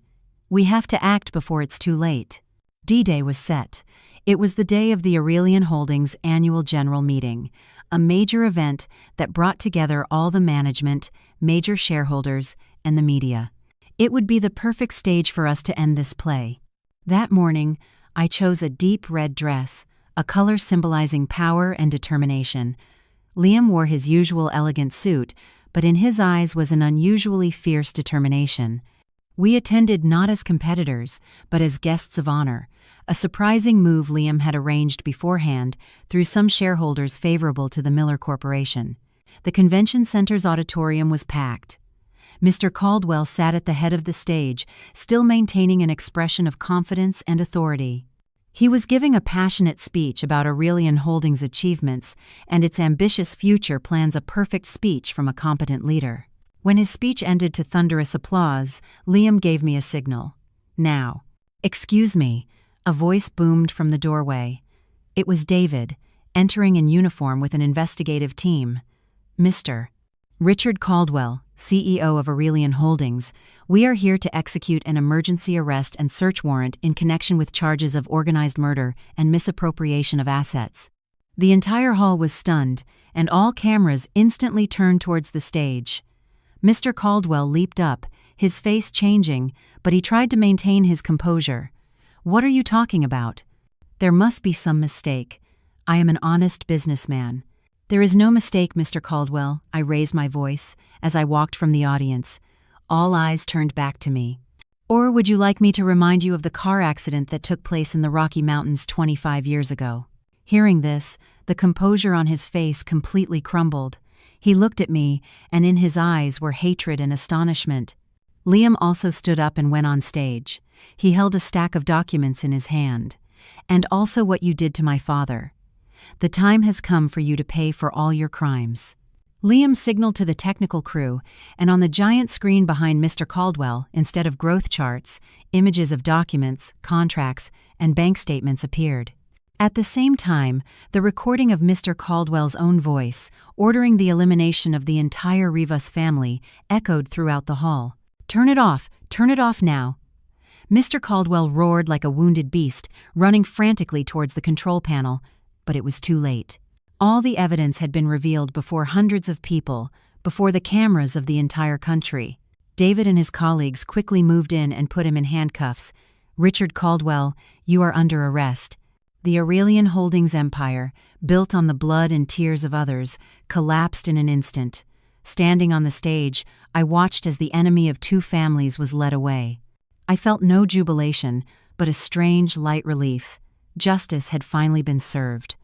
"We have to act before it's too late." D-Day was set. It was the day of the Aurelian Holdings annual general meeting, a major event that brought together all the management, major shareholders, and the media. It would be the perfect stage for us to end this play. That morning, I chose a deep red dress, a color symbolizing power and determination. Liam wore his usual elegant suit, but in his eyes was an unusually fierce determination. We attended not as competitors, but as guests of honor, a surprising move Liam had arranged beforehand through some shareholders favorable to the Miller Corporation. The convention center's auditorium was packed. Mr. Caldwell sat at the head of the stage, still maintaining an expression of confidence and authority. He was giving a passionate speech about Aurelian Holdings' achievements and its ambitious future plans, a perfect speech from a competent leader. When his speech ended to thunderous applause, Liam gave me a signal. "Now." "Excuse me," a voice boomed from the doorway. It was David, entering in uniform with an investigative team. "Mr. Richard Caldwell, CEO of Aurelian Holdings, we are here to execute an emergency arrest and search warrant in connection with charges of organized murder and misappropriation of assets." The entire hall was stunned, and all cameras instantly turned towards the stage. Mr. Caldwell leaped up, his face changing, but he tried to maintain his composure. "What are you talking about?" "There must be some mistake. I am an honest businessman." "There is no mistake, Mr. Caldwell," I raised my voice as I walked from the audience. All eyes turned back to me. "Or would you like me to remind you of the car accident that took place in the Rocky Mountains 25 years ago?" Hearing this, the composure on his face completely crumbled. He looked at me, and in his eyes were hatred and astonishment. Liam also stood up and went on stage. He held a stack of documents in his hand. "And also what you did to my father. The time has come for you to pay for all your crimes." Liam signaled to the technical crew, and on the giant screen behind Mr. Caldwell, instead of growth charts, images of documents, contracts, and bank statements appeared. At the same time, the recording of Mr. Caldwell's own voice, ordering the elimination of the entire Rivas family, echoed throughout the hall. Turn it off now." Mr. Caldwell roared like a wounded beast, running frantically towards the control panel, but it was too late. All the evidence had been revealed before hundreds of people, before the cameras of the entire country. David and his colleagues quickly moved in and put him in handcuffs. "Richard Caldwell, you are under arrest." The Aurelian Holdings empire, built on the blood and tears of others, collapsed in an instant. Standing on the stage, I watched as the enemy of two families was led away. I felt no jubilation, but a strange, light relief. Justice had finally been served.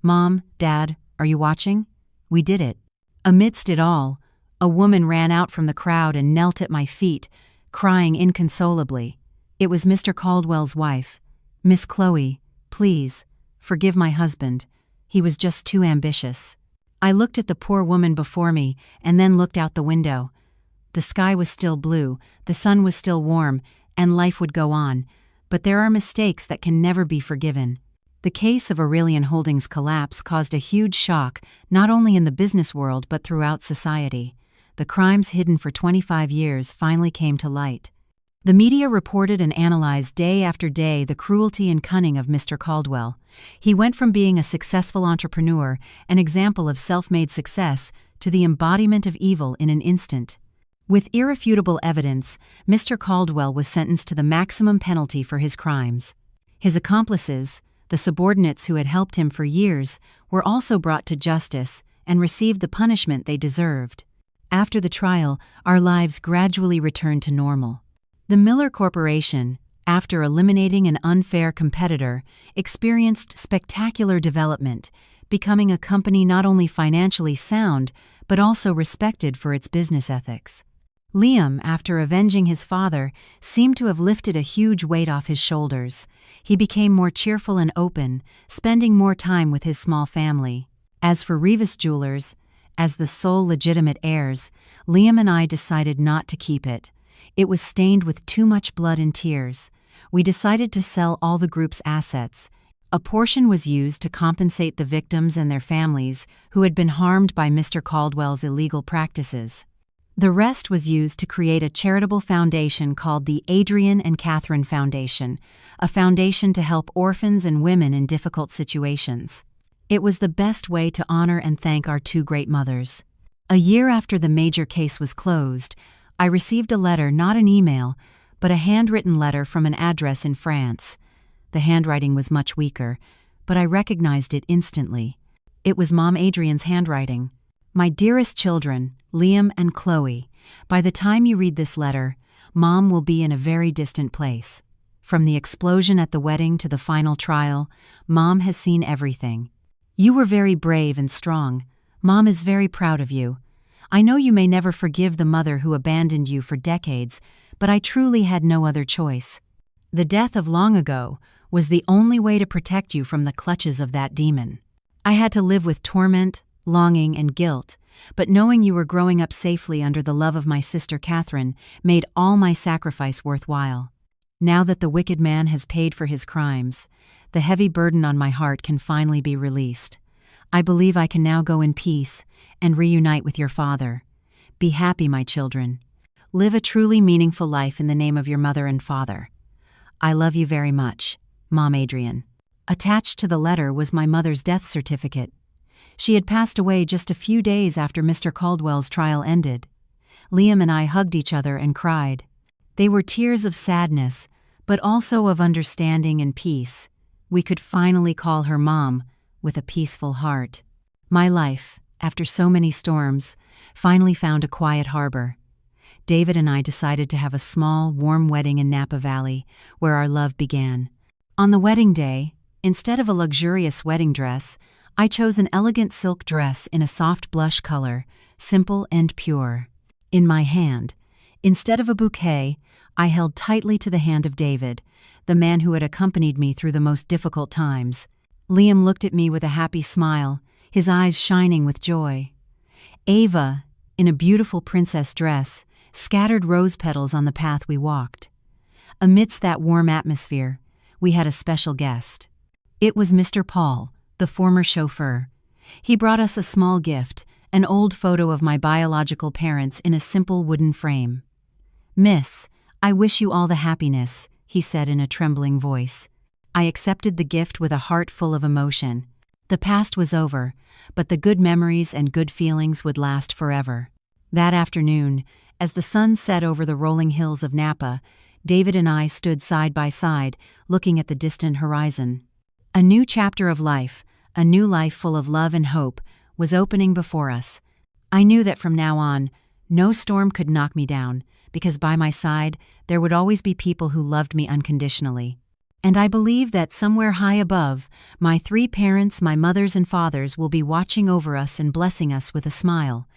"Mom, Dad, are you watching? We did it." Amidst it all, a woman ran out from the crowd and knelt at my feet, crying inconsolably. It was Mr. Caldwell's wife. "Miss Chloe, please, forgive my husband. He was just too ambitious." I looked at the poor woman before me and then looked out the window. The sky was still blue, the sun was still warm, and life would go on, but there are mistakes that can never be forgiven. The case of Aurelian Holdings' collapse caused a huge shock not only in the business world but throughout society. The crimes hidden for 25 years finally came to light. The media reported and analyzed day after day the cruelty and cunning of Mr. Caldwell. He went from being a successful entrepreneur, an example of self-made success, to the embodiment of evil in an instant. With irrefutable evidence, Mr. Caldwell was sentenced to the maximum penalty for his crimes. His accomplices, the subordinates who had helped him for years, were also brought to justice and received the punishment they deserved. After the trial, our lives gradually returned to normal. The Miller Corporation, after eliminating an unfair competitor, experienced spectacular development, becoming a company not only financially sound, but also respected for its business ethics. Liam, after avenging his father, seemed to have lifted a huge weight off his shoulders. He became more cheerful and open, spending more time with his small family. As for Rivas Jewelers, as the sole legitimate heirs, Liam and I decided not to keep it. It was stained with too much blood and tears. We decided to sell all the group's assets. A portion was used to compensate the victims and their families who had been harmed by Mr. Caldwell's illegal practices. The rest was used to create a charitable foundation called the Adrian and Catherine Foundation, a foundation to help orphans and women in difficult situations. It was the best way to honor and thank our two great mothers. A year after the major case was closed, I received a letter, not an email, but a handwritten letter from an address in France. The handwriting was much weaker, but I recognized it instantly. It was Mom Adrian's handwriting. My dearest children, Liam and Chloe, by the time you read this letter, Mom will be in a very distant place. From the explosion at the wedding to the final trial, Mom has seen everything. You were very brave and strong. Mom is very proud of you. I know you may never forgive the mother who abandoned you for decades, but I truly had no other choice. The death of long ago was the only way to protect you from the clutches of that demon. I had to live with torment, longing, and guilt, but knowing you were growing up safely under the love of my sister Catherine made all my sacrifice worthwhile. Now that the wicked man has paid for his crimes, the heavy burden on my heart can finally be released. I believe I can now go in peace and reunite with your father. Be happy, my children. Live a truly meaningful life in the name of your mother and father. I love you very much, Mom Adrian. Attached to the letter was my mother's death certificate. She had passed away just a few days after Mr. Caldwell's trial ended. Liam and I hugged each other and cried. They were tears of sadness, but also of understanding and peace. We could finally call her Mom with a peaceful heart. My life, after so many storms, finally found a quiet harbor. David and I decided to have a small, warm wedding in Napa Valley, where our love began. On the wedding day, instead of a luxurious wedding dress, I chose an elegant silk dress in a soft blush color, simple and pure. In my hand, instead of a bouquet, I held tightly to the hand of David, the man who had accompanied me through the most difficult times. Liam looked at me with a happy smile, his eyes shining with joy. Ava, in a beautiful princess dress, scattered rose petals on the path we walked. Amidst that warm atmosphere, we had a special guest. It was Mr. Paul, the former chauffeur. He brought us a small gift, an old photo of my biological parents in a simple wooden frame. "Miss, I wish you all the happiness," he said in a trembling voice. I accepted the gift with a heart full of emotion. The past was over, but the good memories and good feelings would last forever. That afternoon, as the sun set over the rolling hills of Napa, David and I stood side by side, looking at the distant horizon. A new chapter of life, a new life full of love and hope, was opening before us. I knew that from now on, no storm could knock me down, because by my side, there would always be people who loved me unconditionally. And I believe that somewhere high above, my three parents, my mothers and fathers, will be watching over us and blessing us with a smile.